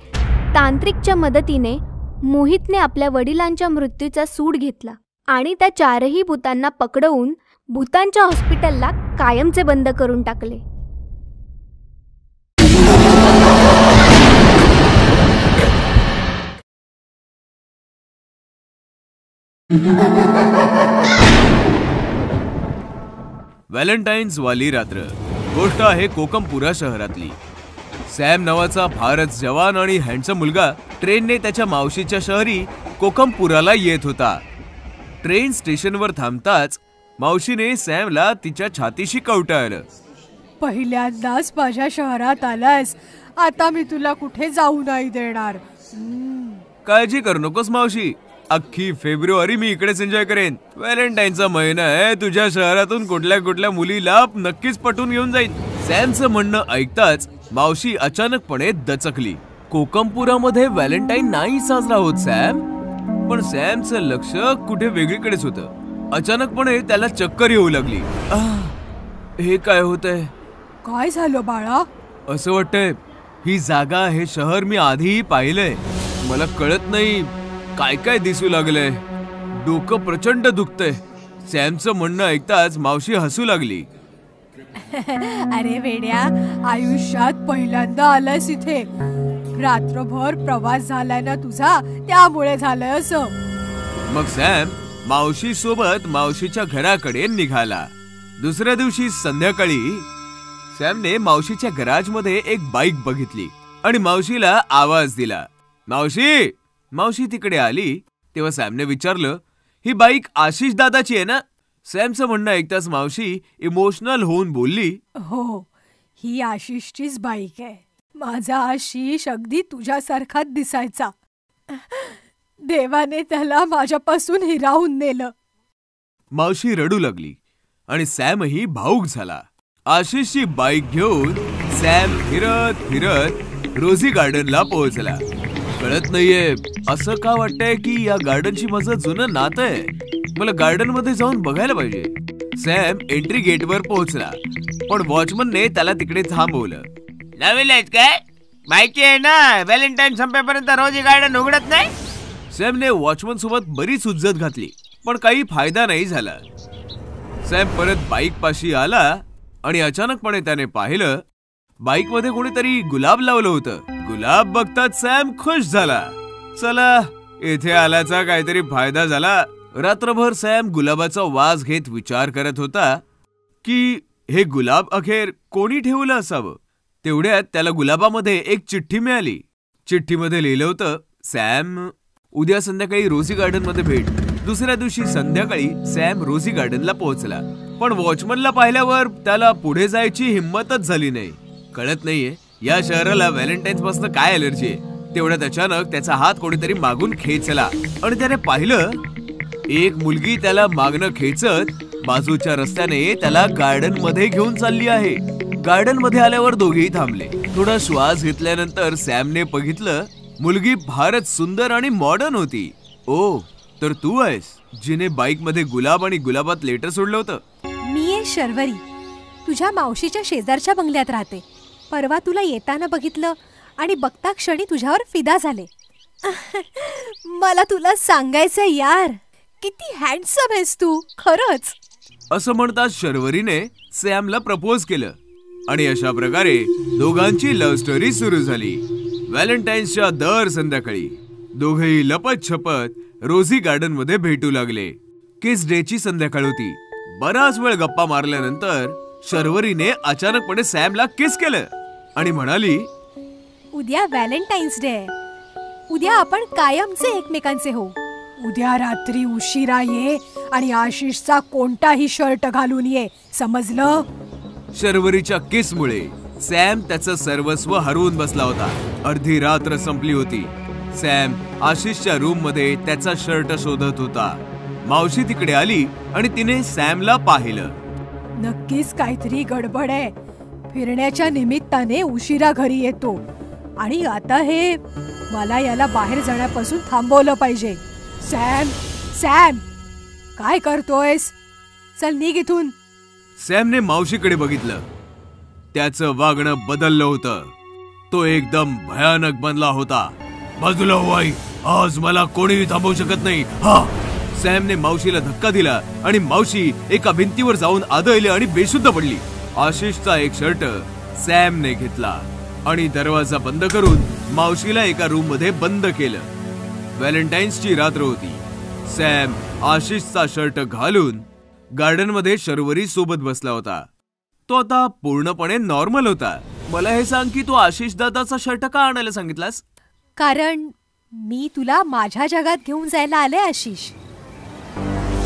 तांत्रिकच्या मदतीने मोहितने आपल्या वडिलांच्या मृत्यूचा सूड घेतला आणि त्या 4ही भूतांना पकडवून भूतांच्या हॉस्पिटलला कायमचे बंद करून टाकले. व्हॅलेंटाईन्स वाली रात्र. गोष्ट आहे कोकमपुरा शहरातली. सॅम नावाचा फारच जवान आणि हँडसम मुलगा ट्रेनने त्याच्या मावशीच्या शहरी कोकमपुराला येत होता. ट्रेन स्टेशनवर थांबताच मावशीने सॅमला तिच्या छातीशी कवटाळलं. पहिल्यांदाच माझ्या शहरात आलास, आता मी तुला कुठे जाऊ नाही देणार. काळजी करू नकोस मावशी, अख्खी फेब्रुवारी मी इकडेच एन्जॉय करेन. व्हॅलेंटाईनचा महिना आहे, तुझ्या शहरातून कुठल्या कुठल्या मुलीला नक्कीच पटून घेऊन जाईन. सॅमचं म्हणणं ऐकताच मावशी अचानकपणे दचकली. कोकमपुरामध्ये व्हॅलेंटाईन नाही साजरा होत सॅम. पण सॅमचं लक्ष कुठे वेगळीकडेच होतं. अचानकपणे त्याला चक्कर येऊ लागली. हे काय होतंय? काय झालं बाळा? असं वाटतंय ही जागा, हे शहर मी आधीही पाहिलंय. मला कळत नाही काय काय दिसू लागलंय. डोकं प्रचंड दुखतंय. सॅमचं म्हणणं ऐकताच मावशी हसू लागली. अरे वेड्या, आयुष्यात पहिल्यांदा आलायस इथे. रात्रभर प्रवास झालाय ना तुझा, त्यामुळे झालंय असं. मग सॅम मावशी सोबत मावशीच्या घराकडे निघाला. दुसऱ्या दिवशी संध्याकाळी सॅमने मावशीच्या गॅरेजमध्ये एक बाईक बघितली आणि मावशीला आवाज दिला. मावशी. मावशी तिकडे आली तेव्हा सॅमने विचारलं, ही बाईक आशिष दादाची आहे ना? सॅमचं म्हणणं ऐकताच मावशी इमोशनल होऊन बोलली, हो, ही आशिषचीच बाईक आहे. माझा आशिष अगदी तुझ्यासारखाच दिसायचा. देवाने त्याला माझ्यापासून हिरावून नेलं. मावशी रडू लागली आणि सॅमही भावुक झाला. आशिषची बाईक घेऊन सॅम फिरत फिरत रोझी गार्डनला पोहोचला. कळत नाहीये, असं का वाटतंय की या गार्डनशी माझं जुनं नातं आहे. मला गार्डन मध्ये जाऊन बघायला पाहिजे. सॅम एंट्री गेटवर पोहोचला, पण वॉचमनने त्याला तिकडे थांबवलं. नवीन आहेत काय? माहिती आहे ना, व्हॅलेंटाईन संपेपर्यंत रोज गार्डन उघडत नाही. सॅमने वॉचमन सोबत बरीच उज्जत घातली, पण काही फायदा नाही झाला. सॅम परत बाईक पाशी आला आणि अचानकपणे त्याने पाहिलं बाईक मध्ये कोणीतरी गुलाब लावलं होतं. गुलाब बघताच सॅम खुश झाला. चला, इथे आल्याचा काहीतरी फायदा झाला. रात्रभर सॅम गुलाबाचा वास घेत विचार करत होता की हे गुलाब अखेर कोणी ठेवलं असावं. तेवढ्यात त्याला गुलाबामध्ये एक चिठ्ठी मिळाली. चिठ्ठीमध्ये लिहिलं होतं, सॅम, उद्या संध्याकाळी रोझी गार्डन मध्ये भेट. दुसऱ्या दिवशी संध्याकाळी सॅम रोझी गार्डनला पोहोचला, पण वॉचमनला पाहिल्यावर त्याला पुढे जायची हिंमतच झाली नाही. कळत नाहीये या शहराला व्हॅलेंटाईन्स पासून काय अलर्जी आहे. तेवढ्यात अचानक त्याचा हात कोणीतरी मागून खेचला आणि त्याने पाहिलं एक मुलगी त्याला मागणं खेचत बाजूच्या रस्त्याने त्याला गार्डन मध्ये घेऊन चालली आहे. गार्डन मध्ये आल्यावर दोघेही थांबले. थोडा श्वास घेतल्यानंतर सॅमने बघितलं मुलगी फारच सुंदर आणि मॉडर्न होती. ओ, तर तू आहेस जिने बाईक मध्ये गुलाब आणि गुलाबात लेटर सोडलं होतं. मी आहे शर्वरी, तुझ्या मावशीच्या शेजारच्या बंगल्यात राहते. परवा तुला येताना बघितलं आणि बघता क्षणी तुझ्यावर फिदा झाले. मला तुला सांगायचं यार, किती हँडसम आहेस तू खरंच. असं म्हणताच शर्वरीने सॅमला प्रपोज केलं आणि अशा प्रकारे दोघांची लव्ह स्टोरी सुरू झाली. व्हॅलेंटाईन्सच्या दर संध्याकाळी दोघेही लपत छपत रोझी गार्डन मध्ये भेटू लागले. किस डेची संध्याकाळ होती. बराच वेळ गप्पा मारल्यानंतर शर्वरीने अचानकपणे सॅमला किस केलं आणि म्हणाली, उद्या व्हॅलेंटाईन्स डे आहे. उद्या आपण कायमचे एकमेकांचे हो. उद्या रात्री उशिरा ये आणि आशिषचा कोणताही शर्ट घालून ये, समजलं? शर्वरीच्या किसमुळे सॅम त्याचं सर्वस्व हरवून बसला होता. अर्धी रात्र संपली होती. सॅम आशिषच्या रूम मध्ये त्याचा शर्ट शोधत होता. मावशी तिकडे आली आणि तिने सॅमला पाहिलं. नक्कीच काहीतरी गडबड आहे. फिरण्याच्या निमित्ताने उशिरा घरी येतो आणि आता हे मला याला बाहेर जाण्यापासून थांबवलं पाहिजे. सॅम, सॅम, काय करतोयस? चल निघ इथून. सॅमने मावशीकडे बघितलं. त्याचं वागणं बदललं होतं. तो एकदम भयानक बनला होता. बाजूला हो आई, आज मला कोणीही थांबवू शकत नाही. हा. सॅमने मावशीला धक्का दिला आणि मावशी एका भिंतीवर जाऊन आदळली आणि बेशुद्ध पडली. आशिषचा एक शर्ट सॅमने घेतला आणि दरवाजा बंद करून मावशीला एका रूम मध्ये बंद केलं. व्हॅलेंटाईन्सची रात्र होती. सॅम आशिषचा शर्ट घालून गार्डन मध्ये शर्वरी सोबत बसला होता. तो आता पूर्णपणे नॉर्मल होता. मला हे सांग की तू आशिष दादाचा शर्ट का आणायला सांगितलास? कारण मी तुला माझ्या जगात घेऊन जायला आले आशिष.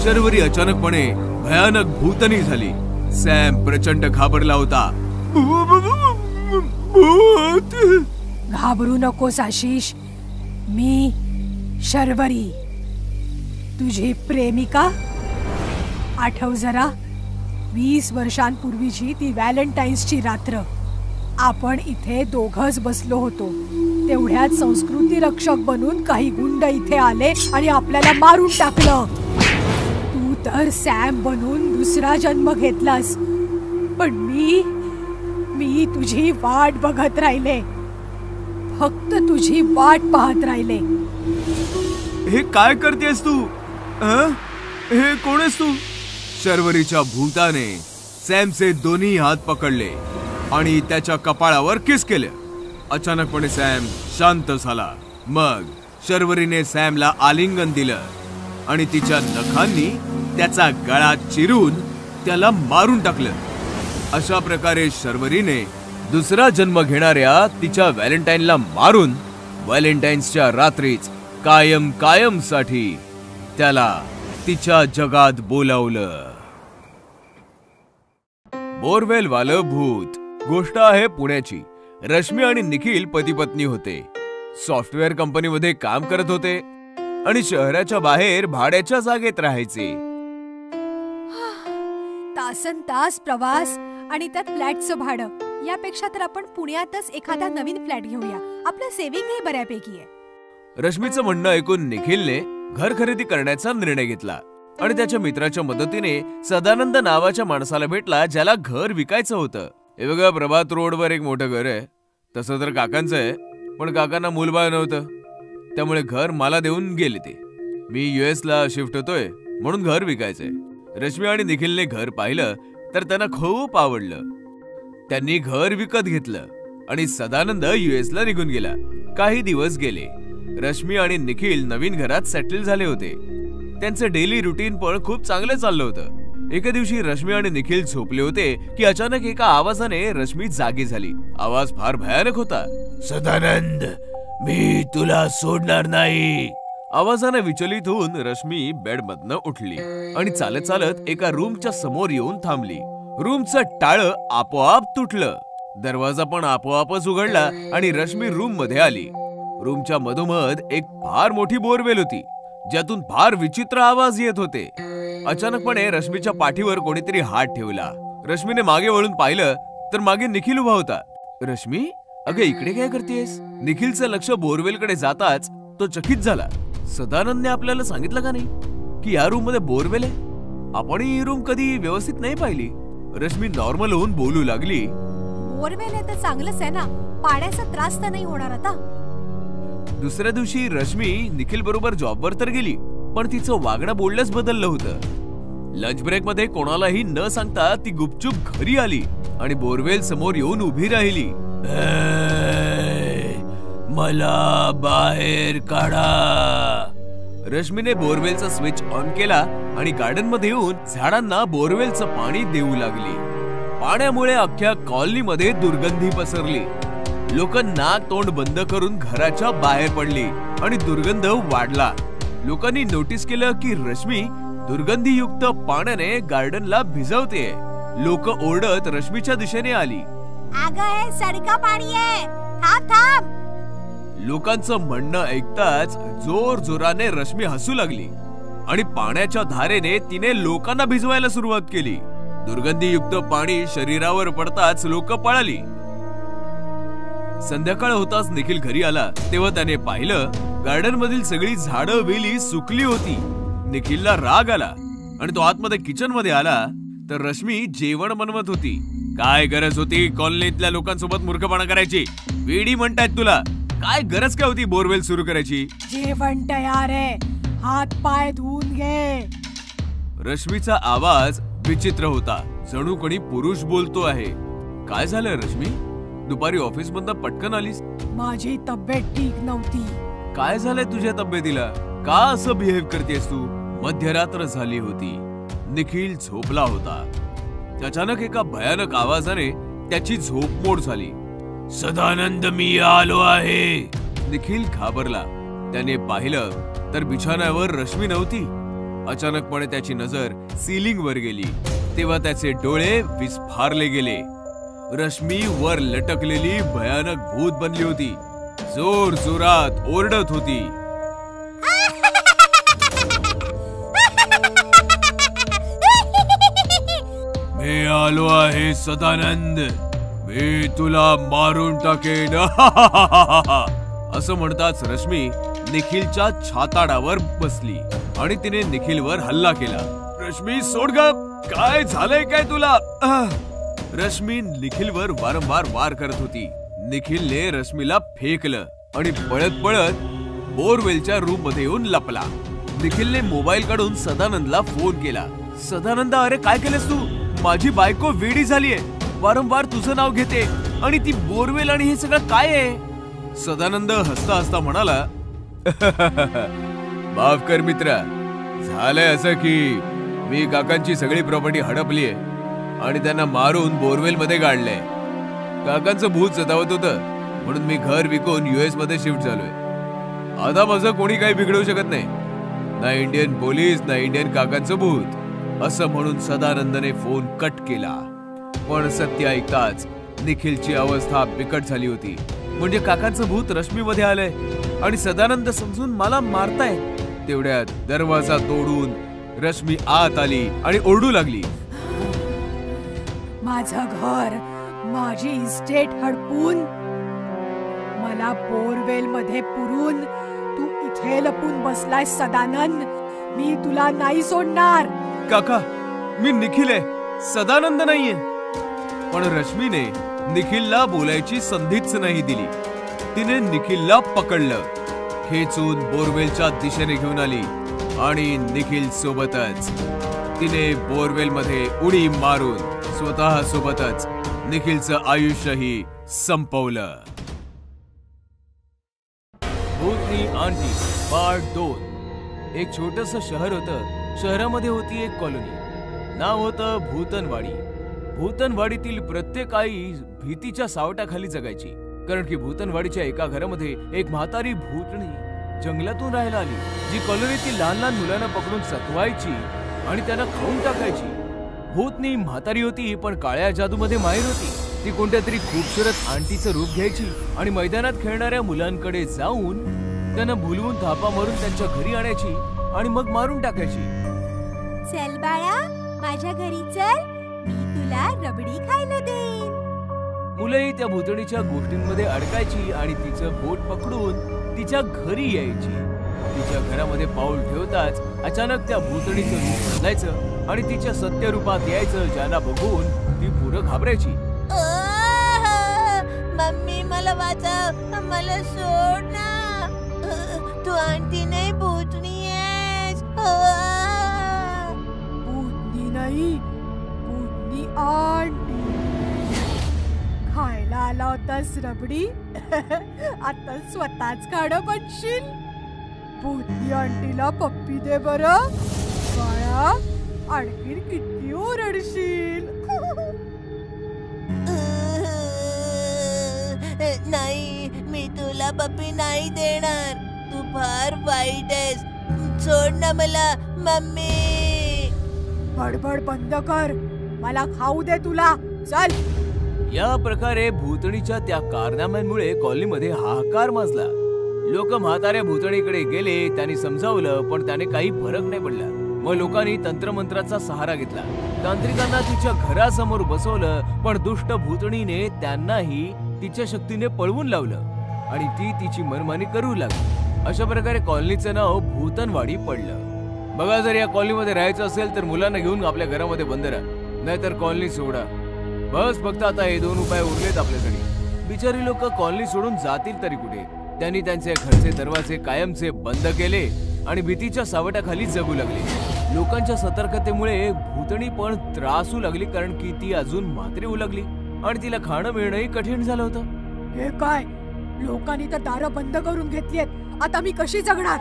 शर्वरी अचानकपणे भयानक भूतनी झाली. सॅम प्रचंड घाबरला होता. घाबरू नकोस आशिष, मी शर्वरी, तुझी प्रेमिका. आठव जरा, 20 वर्षांपूर्वीची ती व्हॅलेंटाईन्सची रात्र. आपण इथे दोघंच बसलो होतो. तेवढ्यात संस्कृती रक्षक बनून काही गुंड इथे आले आणि आपल्याला मारून टाकलं. तू तर सॅम बनून दुसरा जन्म घेतलास, पण मी तुझी वाट बघत राहिले. फक्त तुझी वाट पाहत राहिले. हे काय करतेस तू? हे कोण आहेस तू? शर्वरीच्या भूताने सॅमचे दोन्ही हात पकडले आणि त्याच्या कपाळावर किस केले. अचानकपणे सॅम शांत झाला. मग शर्वरीने सॅमला आलिंगन दिलं आणि तिच्या नखांनी त्याचा गळा चिरून त्याला मारून टाकलं. अशा प्रकारे शर्वरीने दुसरा जन्म घेणाऱ्या तिच्या व्हॅलेंटाईनला मारून व्हॅलेंटाईन्सच्या रात्रीच कायम साठी त्याला तिच्या जगात बोलावलं. बोरवेल वालं भूत. गोष्ट आहे पुण्याची. रश्मी आणि निखिल पती पत्नी होते. सॉफ्टवेअर कंपनीमध्ये काम करत होते आणि शहराच्या बाहेर भाड्याच्या जागेत राहायचे. तासन तास प्रवास आणि त्यात फ्लॅटचं भाडं. यापेक्षा तर आपण पुण्यातच एखादा नवीन फ्लॅट घेऊया. आपलं सेव्हिंगही बऱ्यापैकी आहे. रश्मीचं म्हणणं ऐकून निखिलने घर खरेदी करण्याचा निर्णय घेतला आणि त्याच्या मित्राच्या मदतीने सदानंद नावाच्या माणसाला भेटला, ज्याला घर विकायचं होतं. हे बघा, प्रभात रोडवर एक मोठं घर आहे. तसं तर काकांचं आहे, पण काकांना मूलबाळ नव्हतं, त्यामुळे घर मला देऊन गेले ते. मी US ला शिफ्ट होतोय, म्हणून घर विकायचंय. रश्मी आणि निखिलने घर पाहिलं तर त्यांना खूप आवडलं. त्यांनी घर विकत घेतलं आणि सदानंद US ला निघून गेला. काही दिवस गेले. रश्मी आणि निखिल नवीन घरात सेटल झाले होते. त्यांचं डेली रुटीन पण खूप चांगलं चाललं होतं. एके दिवशी रश्मी आणि निखिल झोपले होते की अचानक एका आवाजाने रश्मी जागी झाली. आवाज फार भयानक होता. सदानंद, मी तुला सोडणार नाही. आवाजाने विचलित होऊन रश्मी बेडमधनं उठली आणि चालत चालत एका रूमच्या समोर येऊन थांबली. रूमचं टाळं आपोआप तुटलं. दरवाजा पण आपोआपच उघडला आणि रश्मी रूम मध्ये आली. रूमच्या मधोमध एक फार मोठी बोरवेल होती, ज्यातून फार विचित्र आवाज येत होते. अचानकपणे रश्मीच्या पाठीवर कोणीतरी हात ठेवला. रश्मीने मागे वळून पाहिलं तर मागे निखिल उभा होता. रश्मी, अगं इकडे काय करतेस? निखिलचं लक्ष बोरवेलकडे जाताच तो चकित झाला. सदानंदने आपल्याला सांगितलं का नाही की या रूम मध्ये बोरवेल आहे? आपण ही रूम कधी व्यवस्थित नाही पाहिली. रश्मी नॉर्मल होऊन बोलू लागली. बोरवेल आहे तर चांगलंच आहे ना, पाण्याचा त्रास तर नाही होणार आता. दुसऱ्या दिवशी रश्मी निखिल बरोबर जॉबवर तर गेली, पण तिचं वागणं बोलणंच बदललं होतं. लंच ब्रेक मध्ये कोणालाही न सांगता ती गुपचूप घरी आली आणि बोरवेल समोर येऊन उभी राहिली. मला बाहेर काढा. रश्मीने बोरवेलचा स्विच ऑन केला आणि गार्डन मध्ये येऊन झाडांना बोरवेलचं पाणी देऊ लागली. पाण्यामुळे अख्ख्या कॉलनीमध्ये दुर्गंधी पसरली. लोक नाक तोंड बंद करून घराच्या बाहेर पडली आणि दुर्गंध वाढला. लोकांनी नोटीस केलं की रश्मी दुर्गंधीयुक्त पाण्याने गार्डनला भिजवते. लोक ओरडत रश्मीच्या दिशेने आली. अगं, हे सडका पाणी आहे, थांब थांब. लोकांचं म्हणणं ऐकताच जोर जोराने रश्मी हसू लागली आणि पाण्याच्या धारेने तिने लोकांना भिजवायला सुरुवात केली. दुर्गंधीयुक्त पाणी शरीरावर पडताच लोक पळाली. संध्याकाळ होताच निखिल घरी आला तेव्हा त्याने पाहिलं गार्डन मधील सगळी झाडं वेली सुकली होती. निखिलला राग आला आणि तो आतमध्ये किचन मध्ये आला तर रश्मी जेवण बनवत होती. काय गरज होती कॉलनीतल्या लोकांसोबत मूर्खपणा करायची? वेडी म्हणतायत तुला. काय गरज काय होती बोरवेल सुरू करायची? जेवण तयार आहे, हात पाय धुवून घे. रश्मीचा आवाज विचित्र होता, जणू कोणी पुरुष बोलतो आहे. काय झालं रश्मी? दुपारी ऑफिस मधनं पटकन आलीस? माझी तब्येत ठीक नव्हती. काय झालंय तुझ्या तब्येतीला? का असं बिहेव करतेस तू? मध्यरात्र झाली होती. निखिल झोपला होता. अचानक एका भयानक आवाजाने त्याची झोप मोड झाली. सदानंद, मी आलो आहे. निखिल घाबरला. त्याने पाहिलं तर बिछाण्यावर रश्मी नव्हती. अचानकपणे त्याची नजर सीलिंग वर गेली तेव्हा त्याचे डोळे विस्फारले गेले. रश्मी वर लटकलेली भयानक भूत बनली होती. जोर जोरात ओरडत होती. मी आलो आहे सदानंद, मी तुला मारून टाकेन. असं म्हणताच रश्मी निखिलच्या छाताडावर बसली आणि तिने निखिलवर हल्ला केला. रश्मी, सोड ग. काय झालंय काय तुला? रश्मी निखिलवर वारंवार वार करत होती. निखिलने रश्मीला फेकलं आणि पळत पळत बोरवेलच्या रूम मध्ये येऊन लपला. निखिलने मोबाईल काढून सदानंदला फोन केला. सदानंद, अरे काय केलंस तू? माझी बायको वेडी झालीये, वारंवार तुझं नाव घेते आणि ती बोरवेल आणि हे सगळं काय आहे? सदानंद हसता हसता म्हणाला, माफ कर मित्रा, झालंय असं की मी काकांची सगळी प्रॉपर्टी हडपलीये आणि त्यांना मारून बोरवेल मध्ये गाडलंय. काकांचं भूत सतावत होतं म्हणून मी घर विकून US मध्ये शिफ्ट झालोय. आता माझं कोणी काही बिघडवू शकत नाही, ना इंडियन पोलीस ना इंडियन काकांचं भूत. असं म्हणून सदानंदने फोन कट केला. पण सत्य ऐकताच निखिलची अवस्था बिकट झाली होती. म्हणजे काकांचं भूत रश्मी मध्ये आलंय आणि सदानंद समजून मला मारताय. तेवढ्यात दरवाजा तोडून रश्मी आत आली आणि ओरडू लागली, माझं घर, माझी इस्टेट हडपून, मला बोरवेल मध्ये पुरून तू कुठे लपून बसलाय सदानंद? मी तुला नाही सोडणार. काका, मी निखिल आहे, सदानंद नाहीये. पण रश्मीने निखिलला बोलायची संधीच नाही दिली. तिने निखिलला पकडलं, खेचून बोरवेलच्या दिशेने घेऊन आली आणि निखिल सोबतच तिने बोरवेल मध्ये उडी मारून स्वतः सोबतच निखिलचं आयुष्यही संपवलं. भूतनी आंटी पार्ट 2. एक छोटस शहर होतं. शहरामध्ये होती एक कॉलनी. नाव होतं भूतनवाडी. भूतनवाडीतील प्रत्येक आई भीतीच्या सावटाखाली जगायची, कारण की भूतनवाडीच्या एका घरामध्ये एक म्हातारी भूतणी जंगलातून राहायला आली, जी कॉलनीतील लहान लहान मुलांना पकडून सतवायची आणि त्यांना खाऊन टाकायची. भूतनी म्हातारी होती, पण काळ्या जादूमध्ये माहिर होती. ती कोणत्या तरी खूबसूरत आंटीचं रूप घ्यायची आणि मैदानात खेळणाऱ्या मुलांकडे जाऊन त्यांना भुलवून थापा मारून त्यांच्या घरी आणायची आणि मग मारून टाकायची. चल बाळा, माझ्या घरी चल, मी तुला रबडी खायला देईन. मुलंही त्या भूतणीच्या गोष्टींमध्ये अडकायची आणि तिचं बोट पकडून तिच्या घरी यायची. तिच्या घरामध्ये पाऊल ठेवताच अचानक त्या भूतणीचं रूप बदलायचं आणि तिच्या सत्य रूपात यायचं, ज्यांना बघून ती पुरं घाबरायची. मम्मी, मला वाचव, मला सोड ना. तू आंटी नाही, भूतणी आहेस. भूतणी नाही, भूतणी आंटी. खायला आला होतास रबडी, आता स्वतःच खाणं बनशील. भूतनी आंटीला पप्पी दे बरं. बाळा, आणखीन किती ओरडशील? नाही, मी तुला पप्पी नाही देणार. तू फार वाईट आहेस. सोड ना मला मम्मी. बडबड बंद कर, मला खाऊ दे तुला. चल. या प्रकारे भूतणीच्या त्या कारनाम्यांमुळे कॉलनीमध्ये हाहाकार माजला. लोक म्हाताऱ्या भूतणीकडे गेले, त्यांनी समजावलं, पण त्याने काही फरक नाही पडला. मग लोकांनी तंत्रमंत्राचा सहारा घेतला. तांत्रिकांना तिच्या घरासमोर बसवलं, पण दुष्ट भूतणीने त्यांनाही तिच्या शक्तीने पळवून लावलं आणि ती तिची मनमानी करू लागली. अशा प्रकारे कॉलनीचं नाव भूतनवाडी पडलं. बघा, जर या कॉलनीमध्ये राहायचं असेल तर मुलांना घेऊन आपल्या घरामध्ये बंद राहा, नाहीतर कॉलनी सोडा. बस फक्त आता हे 2 उपाय उरलेत आपल्याकडे. बिचारी लोक कॉलनी सोडून जातील तरी कुठे? त्यांनी त्यांचे घरचे दरवाजे कायमचे बंद केले आणि भीतीच्या सावटाखाली जगू लागले. लोकांच्या सतर्कतेमुळे भूतणी पण त्रासू लागली, कारण की ती अजून म्हातारी होऊ लागली आणि तिला खाणं मिळणंही कठीण झालं होतं. हे काय, लोकांनी तर दारं बंद करून घेतलीत. आता मी कशी जगणार?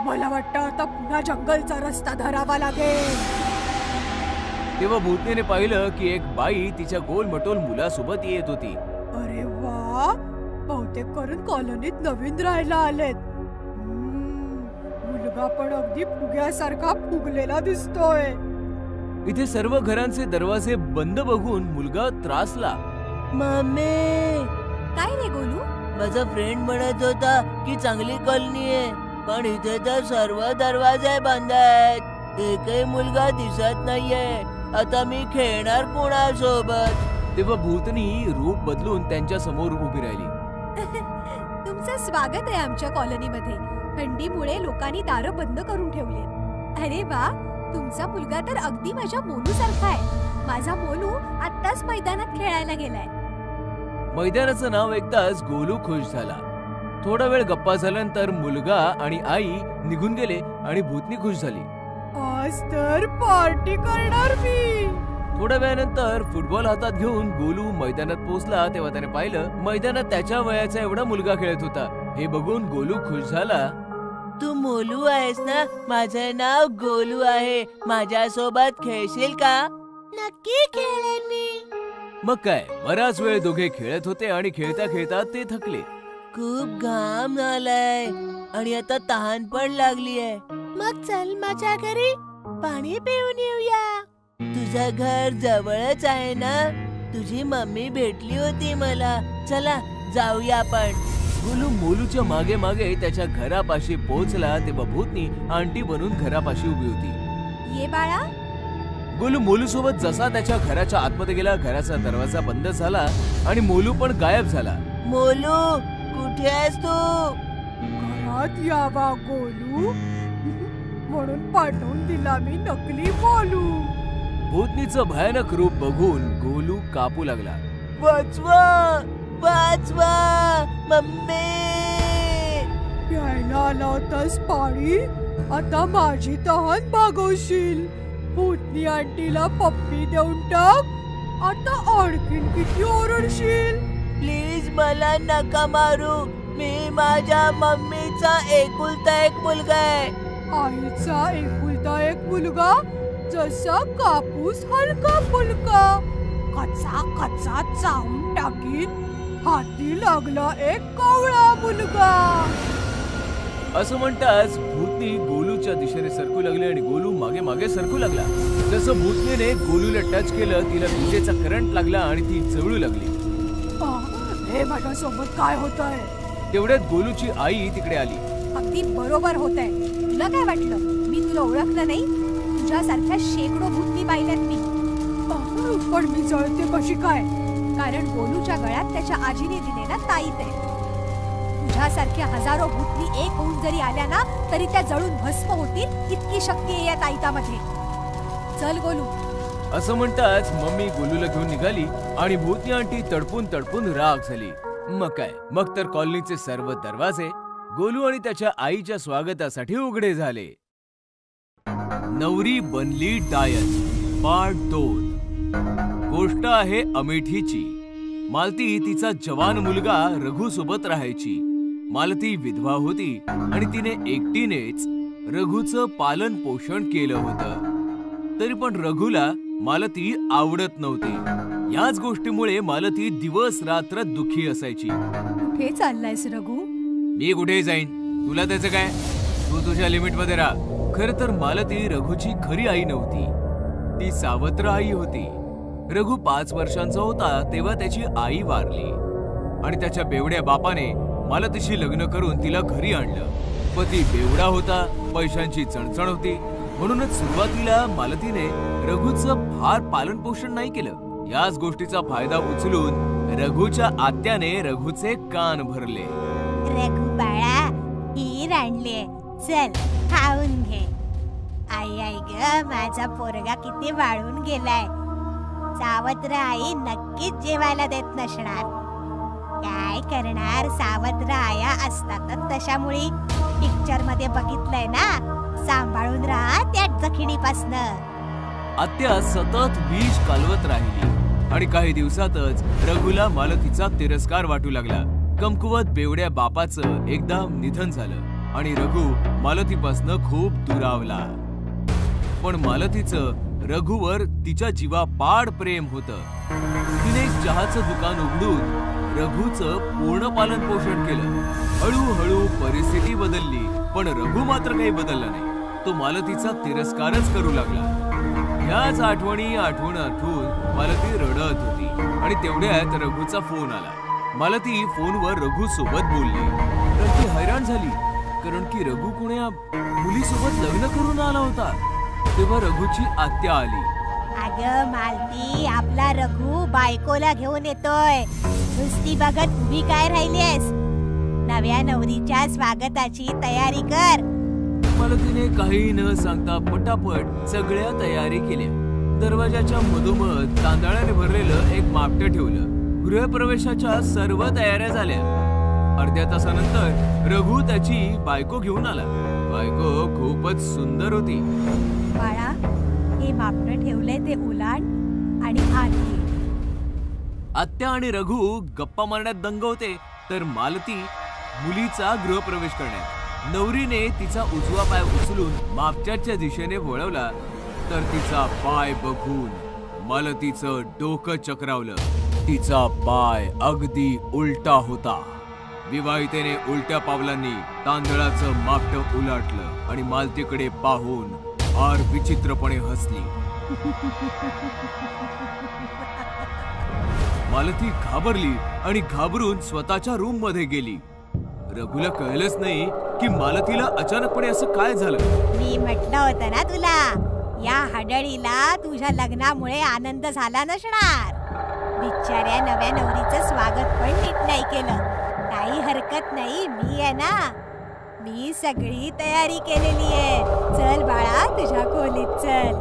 मला वाटतं आता पुन्हा जंगलचा रस्ता धरावा लागेल. तेव्हा भूतनीने पाहिलं की एक बाई तिच्या गोलमटोल मुलासोबत येत होती. अरे वा, बहुतेक करून कॉलनीत नवीन राहायला आलेत. मुलगा पण अगदी फुग्यासारखा फुगलेला दिसतोय. इथे सर्व घरांचे दरवाजे बंद बघून मुलगा त्रासला. मम्मी. काय रे गोलू? माझा फ्रेंड म्हणत होता की चांगली कॉलनी आहे, पण इथे तर सर्व दरवाजे बंद आहेत. एकही मुलगा दिसत नाहीये. आता मी खेळणार कोणासोबत? तेव्हा भूतनी रूप बदलून त्यांच्या समोर उभी राहिली. तुमचं स्वागत आहे आमच्या कॉलनीमध्ये. थंडीमुळे लोकांनी दारं बंद करून ठेवली. अरे वा, तुमचा मुलगा तर अगदी माझ्या मोलू सारखा आहे. माझा मोलू आत्ताच मैदानात खेळायला गेलाय. मैदानाचं नाव ऐकताच गोलू खुश झाला. थोडा वेळ गप्पा झाल्यानंतर मुलगा आणि आई निघून गेले आणि भूतनी खुश झाली. आज तर पार्टी करणार मी. थोड्या वेळानंतर फुटबॉल हातात घेऊन गोलू मैदानात पोहोचला. तेव्हा त्याने पाहिलं मैदानात त्याच्या वयाचा एवढा मुलगा खेळत होता. हे बघून गोलू खुश झाला. तू मोलू आहेस ना? माझं नाव गोलू आहे. माझ्यासोबत खेळशील का? नक्की खेळेन मी. मग काय, बराच वेळ दोघे खेळत होते आणि खेळता खेळता ते थकले. खूप घाम झालाय आणि आता तहान पण लागली आहे. मग चल माझ्या घरी पाणी पिऊन येऊया. तुझं घर जवळच आहे ना? तुझी मम्मी भेटली होती मला. चला जाऊया आपण. गोलू मोलूच्या मागे मागे त्याच्या घरापाशी पोहोचला तेव्हा भूतनी आंटी बनून घरापाशी उभी होती. ये बाळा. गोलू मोलू सोबत जसा त्याच्या घराच्या आतमध्ये गेला, घराचा दरवाजा बंद झाला आणि मोलू पण गायब झाला. मोलू, कुठे आहेस तू? घरात यावा गोलू म्हणून पाठवून दिला मी नकली बोलू. भूतनीचं भयानक रूप बघून गोलू कापू लागला. वाचवा वाचवा मम्मी. प्यायला आला होतास पाणी, आता माझी तहान भागवशील. भूतनी आंटीला पप्पी देऊन टाक, आता आणखीन किती ओरडशील. प्लीज मला नका मारू. मी माझ्या मम्मीचा एकुलता एक मुलगा आहे. आईचा एकुलता एक मुलगा, जसा कापूस हलका फुलका, कचा कचा चावून टाकीन. हाती लागला एक कवळा मुलगा. असं म्हणताच भूतनी गोलूच्या दिशेने सरकू लागली आणि गोलू मागे मागे सरकू लागला. जसं भूतनीने गोलूला टच केलं, तिला विजेचा करंट लागला आणि ती जळू लागली. हे माझ्यासोबत काय होतंय? तेवढ्यात गोलूची आई तिकडे आली. अगदी बरोबर होतंय. तुला काय वाटलं मी तुला ओळखलं नाही? तुझ्यासारख्या शेकडो भूतनी पाहिल्यात मी. पण मी जळते कशी काय? कारण गोलूच्या गळ्यात त्याच्या आजीने दिलेला ताईत आहे. तुझ्यासारख्या हजारो भूतनी एक होऊन जरी आल्या ना, तरी त्या जळून भस्म होतील इतकी शक्ती आहे या ताईतामध्ये. चल गोलू. असं म्हणताच मम्मी गोलूला घेऊन निघाली आणि भूतनी आंटी तडपून तडपून राग झाली. मग काय, मग तर कॉलनीचे सर्व दरवाजे गोलू आणि त्याच्या आईच्या स्वागतासाठी उघडे झाले. नवरी बनली डायन पार्ट 2. गोष्ट आहे अमेठीची. मालती तिचा जवान मुलगा रघु सोबत राहायची. मालती विधवा होती आणि तिने एकटीनेच रघुचं पालन पोषण केलं होतं. तरी पण रघुला मालती आवडत नव्हती. याच गोष्टीमुळे मालती दिवस रात्र दुःखी असायची. कुठे चाललायस रघु? मी कुठे जाईन, तुला त्याचं काय? तू तुझ्या लिमिट मध्ये राहा. खरं तर मालती रघुची खरी आई नव्हती, ती सावत्र आई होती. रघु 5 वर्षांचा होता तेव्हा त्याची आई वारली आणि त्याच्या बेवड्या बापाने मालतीशी लग्न करून तिला घरी आणलं. पती बेवडा होता, पैशांची चणचण होती, म्हणूनच सुरुवातीला मालतीने रघुचं फार पालन पोषण नाही केलं. याच गोष्टीचा फायदा उचलून रघुच्या आत्याने रघुचे कान भरले. रघु बाळा, ही आणले, चल खाऊन घे. आई आई ग, माझा पोरगा किती वाळून गेलाय. सावत्र आई नक्कीच जेवायला देत नसणार. काय करणार, सावत्र आया असतातच तशामुळे. पिक्चर मध्ये बघितलंय ना, सांभाळून राहा त्या जखिणीपासनं. आत्या सतत विष कालवत राहिली आणि काही दिवसातच रघुला मालतीचा तिरस्कार वाटू लागला. कमकुवत बेवड्या बापाचं एकदम निधन झालं आणि रघु मालतीपासनं खूप दुरावला. पण मालतीचं रघुवर तिच्या जीवापाड प्रेम होतं. तिने चहाचं दुकान उघडून रघुचं पूर्ण पालन पोषण केलं. हळूहळू परिस्थिती बदलली, पण रघु मात्र काही बदलला नाही. तो मालतीचा तिरस्कारच करू लागला. याच आठवणी आठवून मालती रडत होती आणि तेवढ्यात रघुचा फोन आला. मालती फोनवर रघु सोबत बोलली, तर ती हैराण झाली, कारण की रघु कोण्या मुलीसोबत लग्न करून आला होता. तेव्हा रघुची आत्या आली. अगं मालती, आपला रघु बायकोला घेऊन येतोय. नुसती बघत उभी काय राहिलीस? नव्या नवरीच्या स्वागताची तयारी कर. मालतीने काही न सांगता पटापट सगळ्या तयारी केल्या. दरवाजाच्या मधोमध तांदळाने भरलेलं एक मापटं ठेवलं. गृहप्रवेशाच्या सर्व तयाऱ्या झाल्या. अर्ध्या तासानंतर रघु त्याची बायको घेऊन आला. बायको खूपच सुंदर होती. बाळा, हे मापटं ठेवलंय ते उलाट आणि आली. आत्या आणि रघु गप्पा मारण्यात दंग होते, तर मालती मुलीचा गृहप्रवेश करण्यात. नवरीने तिचा उजवा पाय उचलून मापट्याच्या दिशेने वळवला, तर तिचा पाय बघून मालतीचं डोकं चक्रावलं. तिचा पाय अगदी उलटा होता. विवाहितेने उलट्या पावलांनी तांदळाचं मापटं उलटलं आणि मालतीकडे पाहून फार विचित्रपणे हसली. मालती घाबरली आणि घाबरून स्वतःच्या रूम मध्ये गेली. रघुला कळलंच नाही की मालतीला अचानकपणे असं काय झालं. मी म्हटलं होतं ना तुला, या हडळीला तुझ्या लग्नामुळे आनंद झाला नसणार. बिचाऱ्या नव्या नवरीचं स्वागत पण नीट नाही केलं. काही हरकत नाही, मी आहे ना. मी सगळी तयारी केलेली आहे. चल बाळा, तुझ्या खोलीत चल.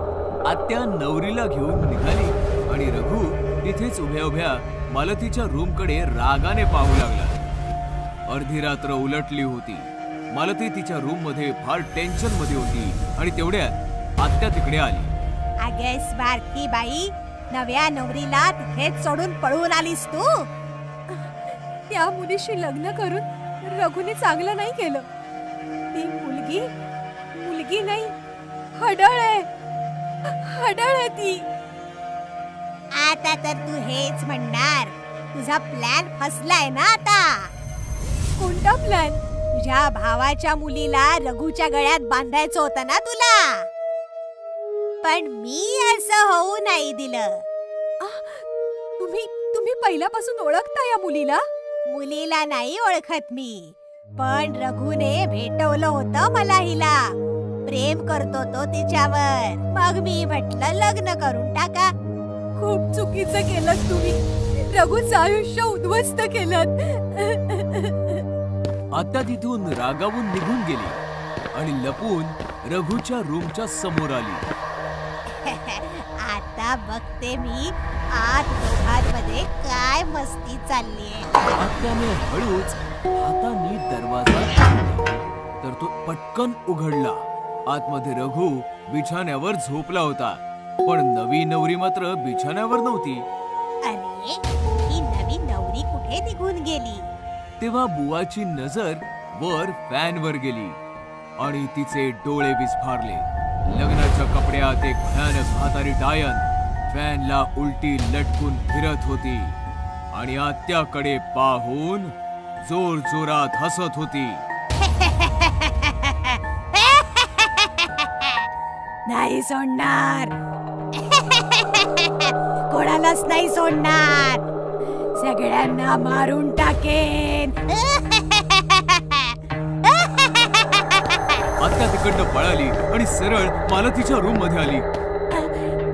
आत्या नवरीला घेऊन निघाली आणि रघु तिथेच उभ्या उभ्या मालतीच्या रूमकडे रागाने पाहू लागला. अर्धी रात्र उलटली होती. मालती तिच्या रूम मध्ये फार टेन्शन मध्ये होती आणि तेवढ्यात आत्या तिकडे आली. अगे स्वार्थी बाई, नव्या नवरीला तिथेच सोडून पळून आलीस तू. त्या मुलीशी लग्न करून रघुने चांगलं नाही केलं. ती मुलगी नाही, हडळ आहे ती. आता तर तू हेच म्हणणार, तुझा प्लॅन फसलाय ना आता. कोणता प्लॅन? तुझ्या भावाच्या मुलीला रघुच्या गळ्यात बांधायचं होतं ना तुला, पण मी असं होऊ नाही दिलं. तुम्ही पहिल्यापासून ओळखता या मुलीला? मुलीला नाही ओळखत मी, पण रघुने भेटवलं होतं मला हिला. प्रेम करतो तो तिच्यावर. मग मी म्हटलं लग्न करून टाका. खूप चुकीचं केलं तुम्ही. रघुचं आयुष्य उद्ध्वस्त केलं. आत्या तिथून रागावून निघून गेली आणि लपून रघुच्या रूमच्या समोर आली. आता बघते मी आत दोघांमध्ये काय मस्ती चाललीये. आत्याने हळूच हाताने दरवाजा तर तो पटकन उघडला. आतमध्ये रघु बिछाण्यावर झोपला होता, पण नवी नवरी मात्र बिछाण्यावर नव्हती. अरे, ही नवी नवरी कुठे निघून गेली? तेव्हा बुवाची नजर वर फॅनवर गेली आणि तिचे डोळे विस्फारले. लग्नाच्या कपड्यात एक भयानक म्हातारी डायन फॅनला उलटी लटकून फिरत होती आणि आत्याकडे पाहून जोर जोरात हसत होती. नाही सोडणार, कोणालाच नाही सोडणार, सगळ्यांना मारून टाकेन. आत्या तिकडनं पळाली आणि सरळ मालतीच्या रूम मध्ये आली.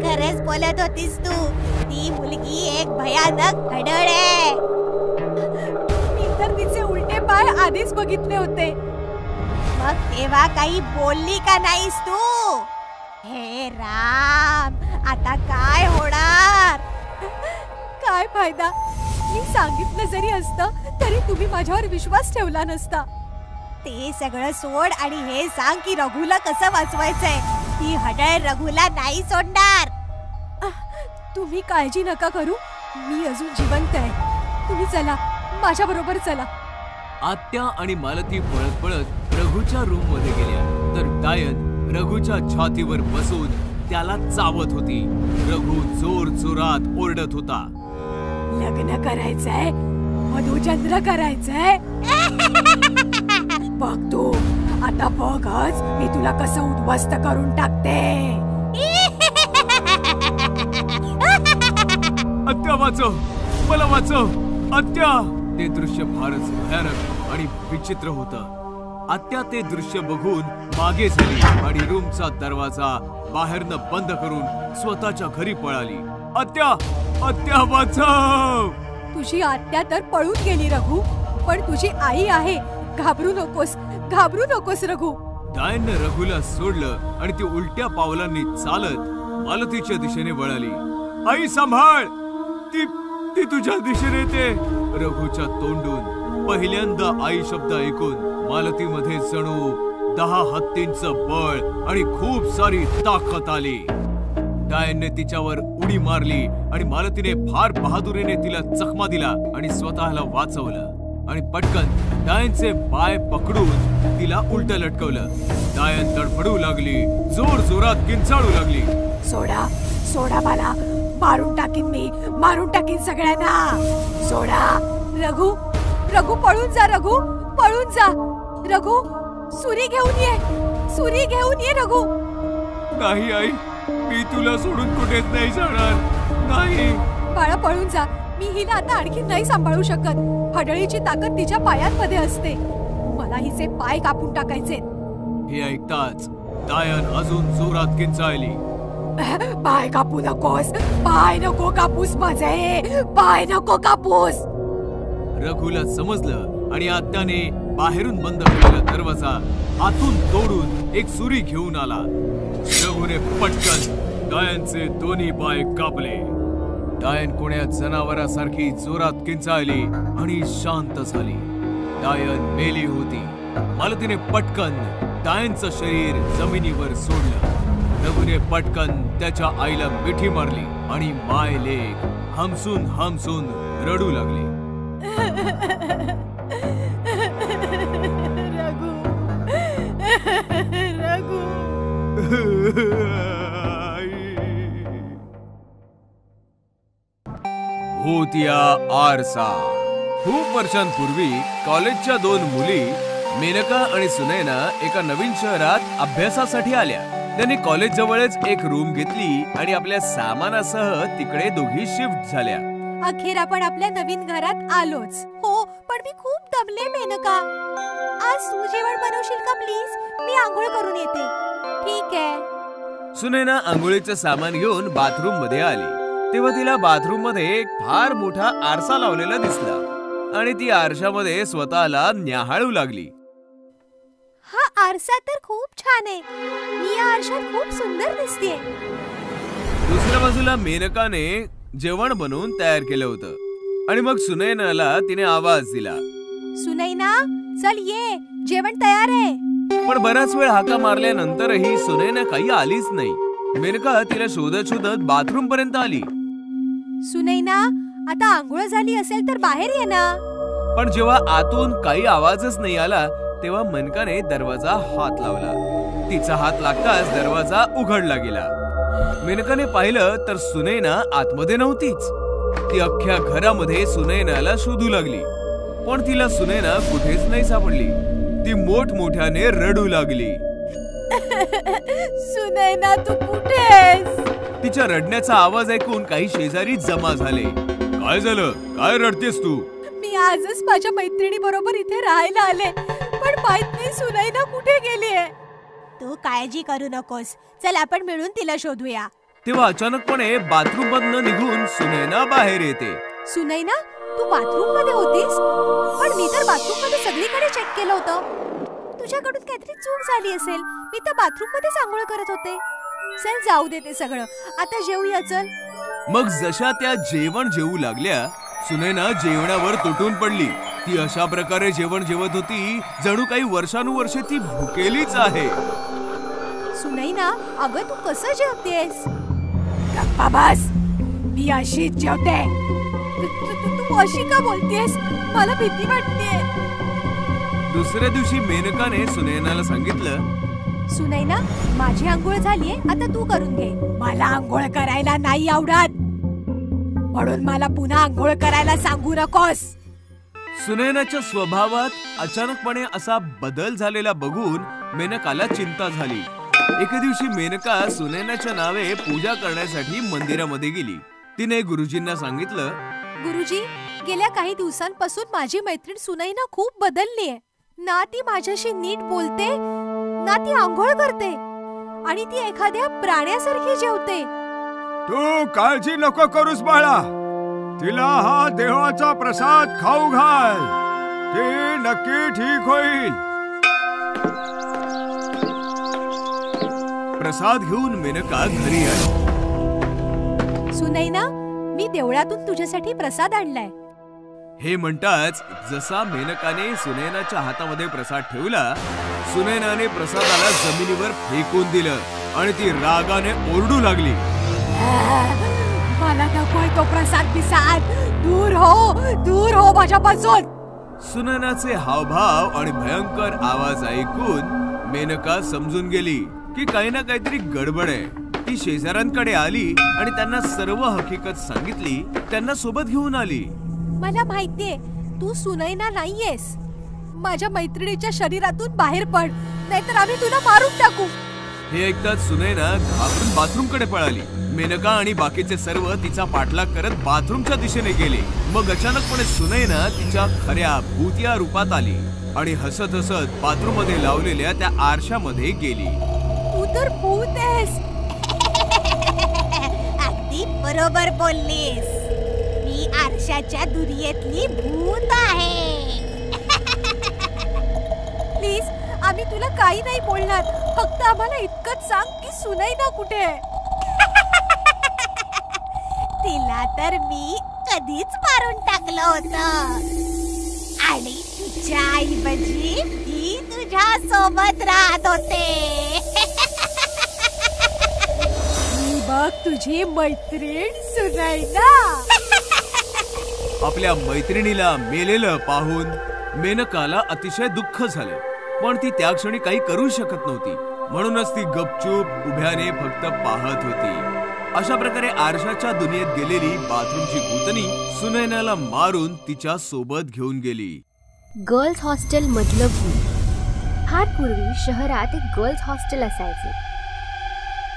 खरंच बोलत होतीस तू, ती मुलगी एक भयानक हडळ आहे. मी तर तिचे उलटे पाय आधीच बघितले होते. मग तेव्हा काही बोलली का नाहीस तू? हे राम, आता काय होणार? काय फायदा? मी सांगितलं जरी असतं तरी तुम्ही माझ्यावर विश्वास ठेवला नसता. ते सगळं सोड आणि हे सांग की रघुला कसं वाचवायचंय. ती हडळ रघुला नाही सोडणार. तुम्ही काळजी नका करू, मी अजून जिवंत आहे. तुम्ही चला, माझ्या बरोबर चला. आत्या आणि मालती पळत पळत रघुच्या रूम मध्ये गेल्या तर डायन रघुच्या छातीवर बसून त्याला चावत होती. रघु जोर जोरात ओरडत होता. लग्न करायचंय, मधुचंद्र करायचंय. बघ तू, आता बघच मी तुला कसं उद्ध्वस्त करून टाकते. आत्या वाचव, मला वाचव, आत्या. ते दृश्य फारच भयानक आणि विचित्र होतं. आत्या ते दृश्य बघून मागे झाली आणि रूमचा दरवाजा बाहेरनं बंद करून स्वतःच्या घरी पळाली. आत्या, आत्या वाचव. तुझी आत्या तर पळून गेली रघु, पण तुझी आई आहे. घाबरू नकोस रघु. डायनने रघुला सोडलं आणि ती उलट्या पावलांनी चालत मालतीच्या दिशेने वळाली. आई सांभाळ, ती तुझ्या दिशेने येते. रघुच्या तोंडून पहिल्यांदा आई शब्द ऐकून मालतीमध्ये जणू 10 हत्तींचं बळ आणि खूप सारी ताकद आली. डायनने तिच्यावर उडी मारली आणि मालतीने फार बहादुरीने तिला चकमा दिला आणि स्वतःला वाचवलं आणि पटकन डायनचे पाय पकडून तिला उलट लटकवलं. डायन तडफडू लागली, जोर जोरात किंचाळू लागली. सोडा मला, मारून टाकीन सगळ्यांना. सोडा. रघु पळून जा. रघु, सुरी घेऊन ये रघु. नाही आई, मी तुला सोडून कुठेच नाही जाणार. नाही बाळा, पळून जा. मी हिला आता आणखी नाही सांभाळू शकत. हडळीची ताकद तिच्या पायांमध्ये असते. मला हिचे पाय कापून टाकायचे. हे ऐकताच डायन अजून जोरात किंचाळली. पाय कापू नकोस, पाय नको कापूस माझे, पाय नको कापूस. रघुला समजलं आणि आत्याने बाहेरून बंद केलेला दरवाजा आतून तोडून एक सुरी घेऊन आला. रघुने पटकन डायनचे दोन्ही पाय कापले. डायन कोण्या जनावरासारखी जोरात किंचाळली आणि शांत झाली. डायन मेली होती. मालतीने पटकन डायनचं शरीर जमिनीवर सोडलं. रघुने पटकन त्याच्या आईला मिठी मारली आणि माय लेक हमसून हमसून रडू लागले. रघु, रघु. भूतिया आरसा. खूप वर्षांपूर्वी कॉलेजच्या दोन मुली मेनका आणि सुनैना एका नवीन शहरात अभ्यासासाठी आल्या. त्यांनी कॉलेज जवळच एक रूम घेतली आणि आपल्या सामानासह तिकडे दोघी शिफ्ट झाल्या. अखेर आपण आपल्या नवीन घरात आलोच. हो, पण मी खूप दमले मेनका. आज तू जेवण बनवशील का प्लीज? मी आंघोळ करून येते. ठीक आहे. सुनैना आंघोळीचं सामान घेऊन बाथरूम मध्ये आली. तेव्हा तिला बाथरूम मध्ये एक फार मोठा आरसा लावलेला दिसला आणि ती आरशामध्ये स्वतःला न्याहाळू लागली. हा आरसा तर खूप छान आहे. मी या आरशात खूप सुंदर दिसतेय. दुसऱ्या बाजूला मेनकाने जेवण बनवून तयार केलं होतं आणि मग सुनैनाला तिने आवाज दिला. सुनैना, चल ये, जेवण तयार आहे. पण बराच वेळ हाका मारल्यानंतरही सुनैना काही आलीच नाही. मेनका तिला शोधत शोधत बाथरूम पर्यंत आली. सुनैना, आता आंघोळ झाली असेल तर बाहेर ये ना. पण जेव्हा आतून काही आवाजच नाही आला तेव्हा मेनकाने दरवाजा हात लावला. तिचा हात लागताच दरवाजा उघडला गेला. मेनकाने पाहिलं तर सुनैना आतमध्ये नव्हतीच. ती अख्ख्या घरामध्ये सुनैनाला शोधू लागली, पण तिला सुनैना कुठेच नाही सापडली. ती मोठमोठ्याने रडू लागली. सुनैना, तू कुठे आहेस? तिच्या रडण्याचा आवाज ऐकून काही शेजारी जमा झाले. काय झालं? काय रडतेस तू? मी आजच माझ्या मैत्रिणी बरोबर इथे राहायला आले, पण माहित नाही सुनैना कुठे गेली आहे. तू काळजी करू नकोस. चल आपण मिळून तिला शोधूया. तेव्हा अचानकपणे बाथरूम मधनं निघून सुनैना बाहेर येते. सुनैना, तू बाथरूम मध्ये होतीस? पण मी तर बाथरूम मध्ये सगळीकडे चेक केलं होतं. तुझ्याकडून काहीतरी चूक झाली असेल. मी तर बाथरूम मध्ये आंघोळ करत होते. चल जाऊ दे ते सगळं. आता जेवूया चल. मग जशा त्या जेवण जेवू लागल्या सुनैना जेवणावर तुटून पडली. ती अशा प्रकारे जेवण जेवत होती जणू काही वर्षानुवर्षे ती भुकेलीच आहे. सुनैना, अगं तू कसं जेवतेस? गप्पा बस, मी अशीच जेवते. तू अशी का बोलतेस? मला भीती वाटते. दुसऱ्या दिवशी मेनकाने सुनैनाला सांगितलं, सुनैना, माझी आंघोळ झालीये, आता तू करून घे. मला आंघोळ करायला नाही आवडत, म्हणून मला पुन्हा आंघोळ करायला सांगू नकोस. सुनैनाच्या स्वभावात अचानकपणे असा बदल झालेला बघून मेनकाला चिंता झाली. एके दिवशी मेनका सुनैनाच्या नावे पूजा करण्यासाठी मंदिरामध्ये गेली. तिने गुरुजींना सांगितलं, गुरुजी, गेल्या काही दिवसांपासून माझी मैत्रीण सुनैना खूप बदललीये. ना ती माझ्याशी नीट बोलते, ना ती आंघोळ करते, आणि ती एखाद्या प्राण्यासारखी जेवते. तू काळजी नको करूस बाळा. तिला हा देवाचा प्रसाद खाऊ घाल. ती नक्की ठीक होईल. प्रसाद घेऊन मेनका घरी आली. सुनैना, मी देवळातून तुझ्यासाठी प्रसाद आणलाय. हे म्हणताच जसा मेनकाने सुनैनाच्या हातामध्ये प्रसाद ठेवला, सुनैनाने प्रसादाला जमिनीवर फेकून दिलं आणि ती रागाने ओरडू लागली. मला नकोय तो प्रसाद पिसाद. दूर हो माझ्यापासून. सुनैनाचे हावभाव आणि भयंकर आवाज ऐकून मेनका समजून गेली की काही ना काहीतरी गडबड आहे. ती शेजाऱ्यांकडे आली आणि त्यांना सर्व हकीकत सांगितली. त्यांना सोबत घेऊन आली. मला माहितीये तू सुनैना नाहीयेस. माझ्या मैत्रिणीच्या शरीरातून बाहेर पड, नाहीतर आम्ही तुला मारून टाकू. हे ऐकताच सुनैना घाबरून बाथरूम कडे पळाली. मेनका आणि बाकीचे सर्व तिचा पाठलाग करत बाथरूमच्या दिशेने गेले. मग अचानकपणे सुनैना तिच्या खऱ्या भूतिया रूपात आली आणि हसत हसत बाथरूम मध्ये लावलेल्या त्या आरशामध्ये गेली. तू तर भूत आहेस. अगदी बरोबर बोललीस. मी आरशाच्या दुनियेतली भूत आहे. प्लीज, आम्ही तुला काही नाही बोलणार. फक्त आम्हाला इतकंच सांग की सुनैना कुठे आहे. तिला तर मी कधीच मारून टाकलं होतं आणि तुझ्या ऐवजी ती तुझ्या सोबत राहत होते. बघ तुझी मैत्रीण सुनैना. आपल्या मैत्रिणीला मेलेलं पाहून मेनकाला अतिशय दुःख झालं, पण ती त्या क्षणी काही करू शकत नव्हती. म्हणूनच ती गपचूप उभ्याने फक्त पाहत होती. अशा प्रकारे आरशाच्या दुनियेत गेलेली बाथरूमची भूतनी सुनैनाला मारून तिच्या सोबत घेऊन गेली. गर्ल्स हॉस्टेल मधलं भूत. फार पूर्वी शहरात एक गर्ल्स हॉस्टेल असायचे,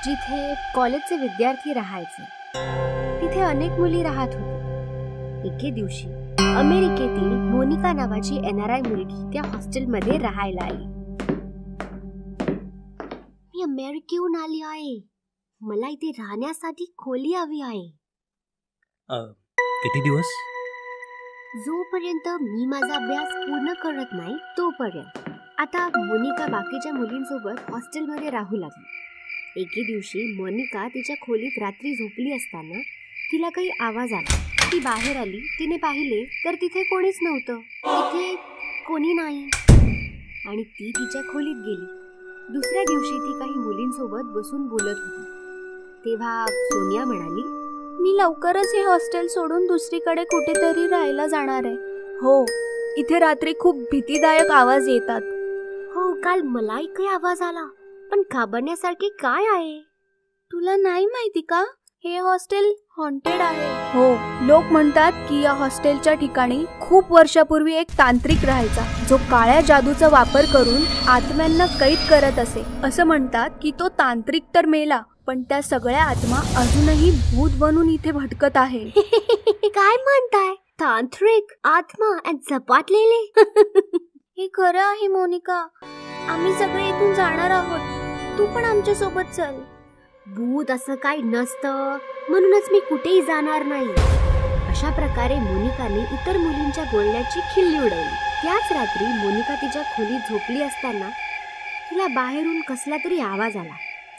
जिथे कॉलेजचे विद्यार्थी राहायचे. तिथे अनेक मुली राहत होत्या. एके दिवशी अमेरिकेतील मोनिका नावाची NRI मुलगी त्या हॉस्टेलमध्ये राहायला आली. मी अमेरिकेहून आली आहे, मला इथे राहण्यासाठी खोली हवी आहे. किती दिवस? जोपर्यंत मी माझा अभ्यास पूर्ण करत नाही तोपर्यंत. आता मोनिका बाकीच्या मुलींसोबत हॉस्टेलमध्ये राहू लागली. एके दिवशी मोनिका तिच्या खोलीत रात्री झोपली असताना तिला काही आवाज आला. ती बाहेर आली. तिने पाहिले तर तिथे कोणीच नव्हतं. इथे कोणी नाही आणि ती तिच्या खोलीत गेली. दुसऱ्या दिवशी ती काही मुलींसोबत बसून बोलत होती. तेव्हा सोनिया म्हणाली, मी लवकरच हे हॉस्टेल सोडून दुसरीकडे कुठेतरी राहायला जाणार आहे. हो, इथे रात्री खूप भीतीदायक आवाज येतात. हो, काल मलाही काही आवाज आला, पण घाबरण्यासारखे काय आहे? तुला नाही माहिती का, हे हॉस्टेल हॉन्टेड आहे. हो, लोक म्हणतात की या हॉस्टेलच्या ठिकाणी खूप वर्षापूर्वी एक तांत्रिक राहायचा, जो काळ्या जादूचा वापर करून आत्म्यांना कैद करत असे. असं म्हणतात की तो तांत्रिक तर मेला, पण त्या सगळ्या आत्मा अजूनही भूत बनून इथे भटकत आहे. काय म्हणताय? तांत्रिक आत्मा आणि झपाटलेले? हे खरं आहे मोनिका. आम्ही सगळे इथून जाणार आहोत, तू पण आमच्या सोबत चल. भूत असं काही नसतं, म्हणूनच मी कुठेही जाणार नाही. अशा प्रकारे मोनिकाने इतर मुलींच्या बोलण्याची खिल्ली उडवली. त्याच रात्री मोनिका तिच्या खोलीत झोपली असताना तिला बाहेरून कसला तरी आवाज आला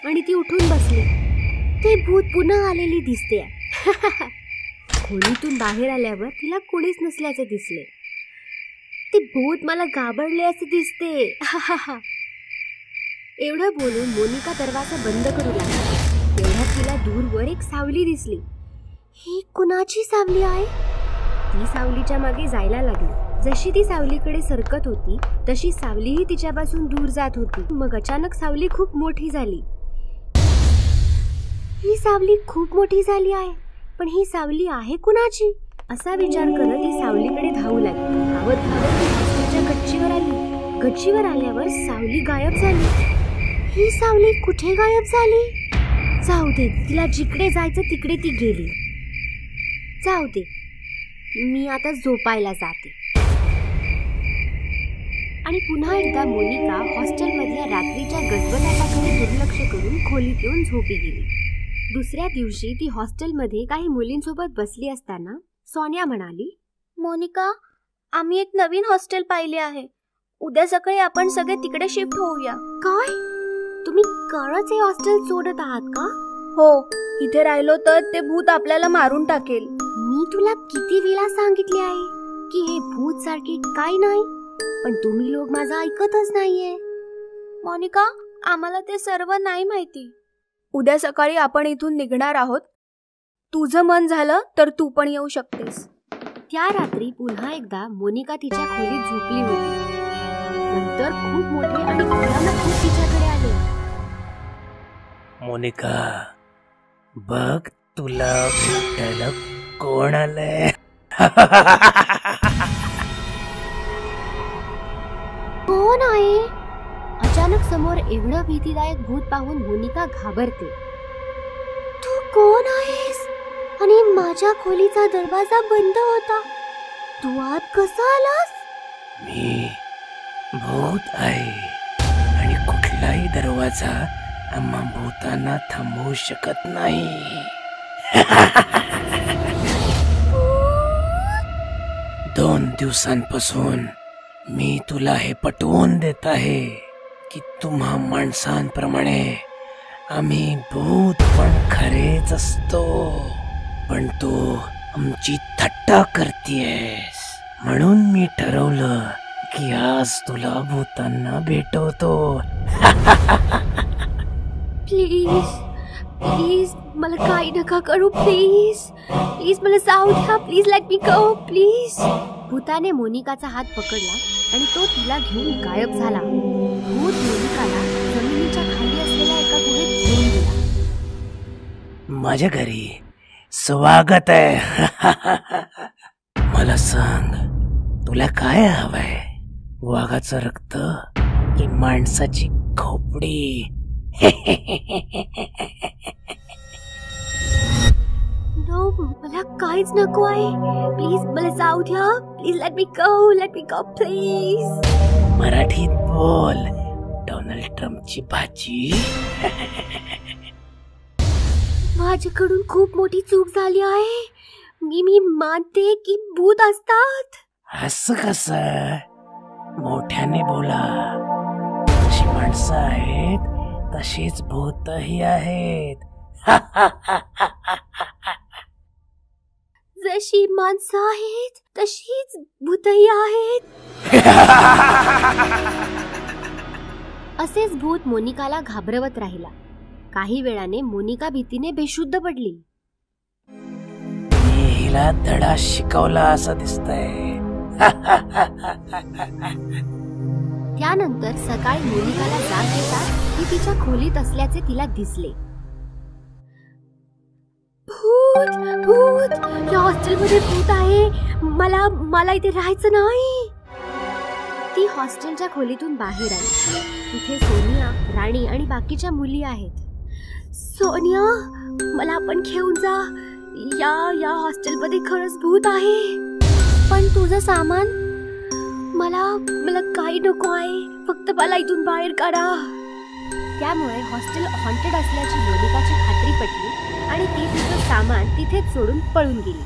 आणि ती उठून बसली. ते भूत पुन्हा आलेली दिसते. खोलीतून बाहेर आल्यावर तिला कोणीच नसल्याचे दिसले. ते भूत मला घाबरले असे दिसते. एवढं बोलून मोनिका दरवाजा बंद करू लागली. तेवढ्यात तिला दूरवर एक सावली दिसली. ही कुणाची सावली आहे? ती सावलीच्या मागे जायला लागली. जशी ती सावलीकडे सरकत होती तशी सावलीही तिच्यापासून दूर जात होती. मग अचानक सावली खूप मोठी झाली. ही सावली खूप मोठी झाली आहे, पण ही सावली आहे कुणाची? असा विचार करत ती सावलीकडे धावू लागली. धावत धावत ती हॉस्टेलच्या गच्चीवर आली. गच्चीवर आल्यावर सावली गायब झाली. ही सावली कुठे गायब झाली? जाऊ दे, तिला जिकडे जायचं तिकडे ती गेली. जाऊ दे, मी आता झोपायला जाते. आणि पुन्हा एकदा मोनिका हॉस्टेलमधल्या रात्रीच्या गजबजाटाकडे दुर्लक्ष करून खोलीत येऊन झोपी गेली. दुसऱ्या दिवशी ती हॉस्टेलमध्ये काही मुलींसोबत बसली असताना सोनिया म्हणाली, मोनिका, आम्ही एक नवीन हॉस्टेल पाहिले आहे. उद्या सकाळी आपण सगळे तिकडे शिफ्ट होऊया. काय? तुम्ही खरंच हे हॉस्टेल सोडत आहात का? हो, इथे राहिलो तर ते भूत आपल्याला मारून टाकेल. मी तुला किती वेळा सांगितले आहे की हे भूत सारखे काय नाही, पण तुम्ही लोक माझं ऐकतच नाहीये. मोनिका, आम्हाला ते सर्व नाही माहिती. उद्या सकाळी आपण इथून निघणार आहोत. तुझं मन झालं तर तू पण येऊ शकतेस. त्या रात्री पुन्हा एकदा मोनिका तिच्या खोलीत झोपली होती. नंतर खूप मोठे आणि भयानक भूत तिच्याकडे आले. मोनिका, बघ, तुला भेटायला कोण आलंय? कोण आहे? अचानक समोर एवढं भीतीदायक भूत पाहून मोनिका घाबरते. तू कोण आहेस? आणि माझ्या खोलीचा दरवाजा बंद होता, तू आत कसा आलास? मी भूत आहे आणि कुठलाही दरवाजा आम्हा भूतांना थांबवू शकत नाही. 2 दिवसांपासून मी तुला हे पटवून देत आहे की तुम्हा माणसांप्रमाणे आम्ही भूत पण खरेच असतो, पण तू आमची थट्टा करतीयस. म्हणून मी ठरवलं की आज तुला भूतांना भेटवतो. प्लीज प्लीज मला काही नका करू. प्लीज प्लीज मला जाऊ द्या. Please let me go please. भूताने मोनिकाचा हात पकडला आणि तो तिला घेऊन गायब झाला. भूत मोनिकाला जमिनीच्या खाली असलेल्या एका गुहेत घेऊन गेला. माझ्या घरी स्वागत आहे. मला सांग, तुला काय हवंय? वाघाचं रक्त की माणसाची खोपडी? नो, मला काहीच नको आहे. प्लीज मला जाऊ द्या. Please let me go please. मराठीत बोल. डोनाल्ड ट्रम्पची भाजी. माझ्याकडून खूप मोठी चूक झाली आहे. मी मानते की भूत असतात. असं कसं? मोठ्याने बोला. जशी माणसं आहेत तशीच भूतही आहेत. जशी माणसं आहेत तशीच भूतही आहेत. असेच भूत मोनिकाला घाबरवत राहिला. काही वेळाने मोनिका भीतीने बेशुद्ध पडली. मी हिला धडा शिकवला असं दिसतंय. त्यानंतर सकाळी मोनिकाला जाग येताच ती तिच्या खोलीत असल्याचे तिला दिसले. भूत भूत, या हॉस्टेलमध्ये भूत आहे. मला इथे राहायचं नाही. ती हॉस्टेलच्या खोलीतून बाहेर आली. तिथे सोनिया, राणी आणि बाकीच्या मुली आहेत. सोनिया, मला पण घेऊन जा. या हॉस्टेलमध्ये खरंच भूत आहे. पण तुझं सामान? मला काही नको आहे. फक्त मला इथून बाहेर काढा. त्यामुळे हॉस्टेल हॉन्टेड असल्याची मोनिकाची खात्री पटली आणि ती तिचं सामान तिथेच सोडून पळून गेली.